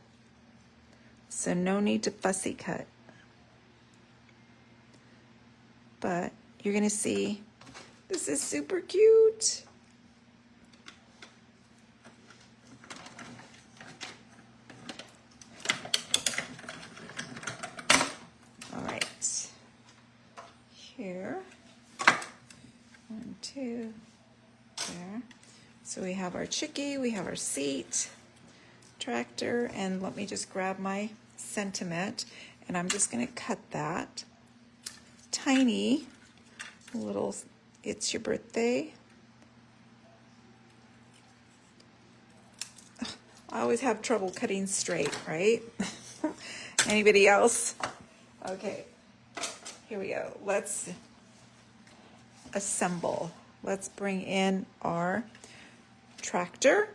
so no need to fussy cut. But you're gonna see, this is super cute. All right, here. 1, 2, there. So we have our chickie, we have our seat, tractor, and let me just grab my sentiment, and I'm just going to cut that tiny little, it's your birthday. I always have trouble cutting straight, right? Anybody else? Okay, here we go. Let's assemble. Let's bring in our tractor.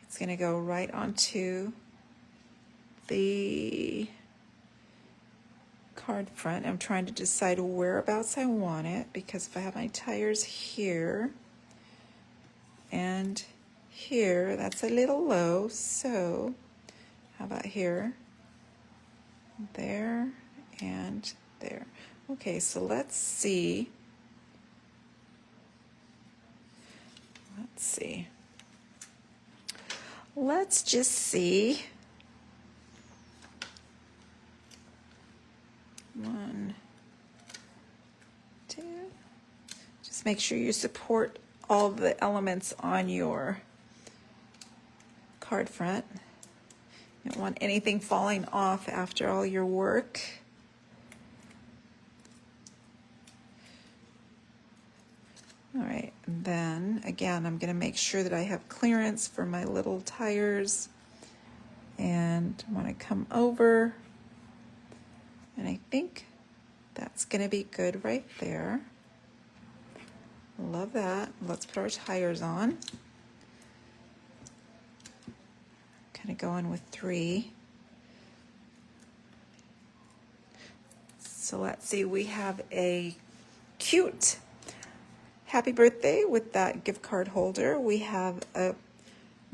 It's going to go right onto the card front. I'm trying to decide whereabouts I want it, because if I have my tires here and here, that's a little low. So how about here, there, and there. Okay, so let's see. Let's just see. 1, 2. Just make sure you support all the elements on your card front. You don't want anything falling off after all your work. All right, and then again, I'm going to make sure that I have clearance for my little tires, and I want to come over, and I think that's going to be good right there. Love that. Let's put our tires on. Kind of going with 3. So let's see, we have a cute happy birthday with that gift card holder. We have a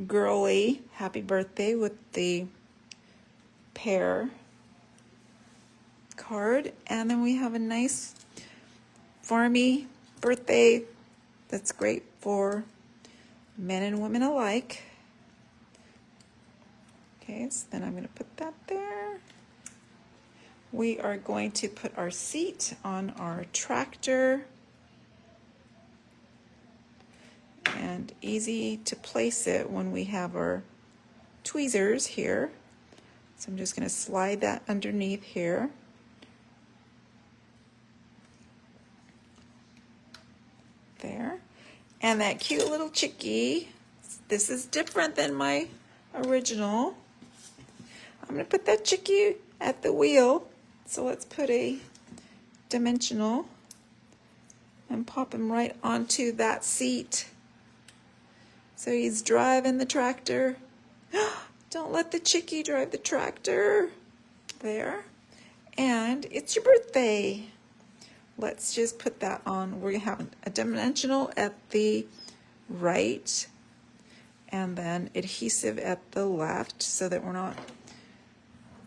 girly happy birthday with the pear card, and then we have a nice farmy birthday that's great for men and women alike. Okay, so then I'm going to put that there. We are going to put our seat on our tractor. And easy to place it when we have our tweezers here. So I'm just going to slide that underneath here. There. And that cute little chickie, this is different than my original. I'm going to put that chickie at the wheel. So let's put a dimensional and pop him right onto that seat. So he's driving the tractor. Don't let the chickie drive the tractor. There. And it's your birthday. Let's just put that on. We're going to have a dimensional at the right and then adhesive at the left so that we're not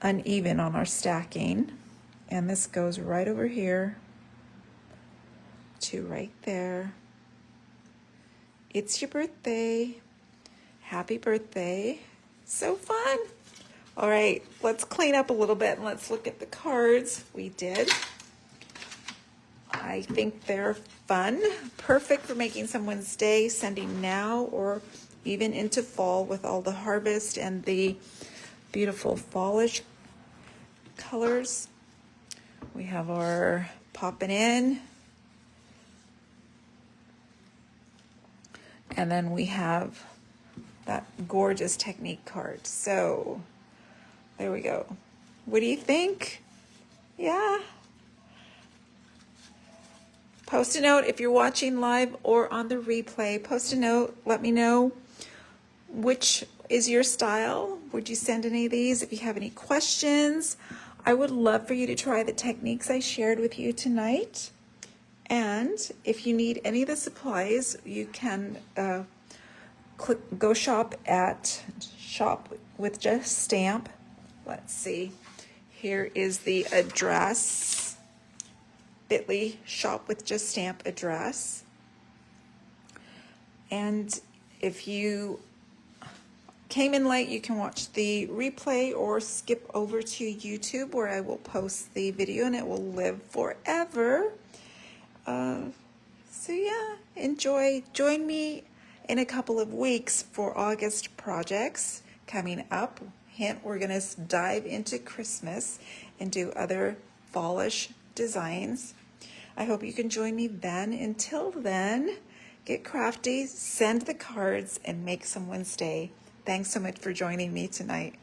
uneven on our stacking. And this goes right over here to right there. It's your birthday. Happy birthday. So fun. All right, let's clean up a little bit and let's look at the cards we did. I think they're fun, perfect for making someone's day, sending now or even into fall with all the harvest and the beautiful fallish colors. We have our Poppin' in. And then we have that gorgeous technique card. So there we go. What do you think? Yeah. Post a note if you're watching live or on the replay. Post a note. Let me know which is your style. Would you send any of these? If you have any questions, I would love for you to try the techniques I shared with you tonight. And if you need any of the supplies, you can go shop at Shop with Just Stamp. Let's see. Here is the address, bit.ly Shop with Just Stamp address. And if you came in late, you can watch the replay or skip over to YouTube where I will post the video and it will live forever. So yeah, enjoy. Join me in a couple of weeks for August projects coming up. Hint, we're going to dive into Christmas and do other fallish designs. I hope you can join me then. Until then, get crafty, send the cards, and make someone's day. Thanks so much for joining me tonight.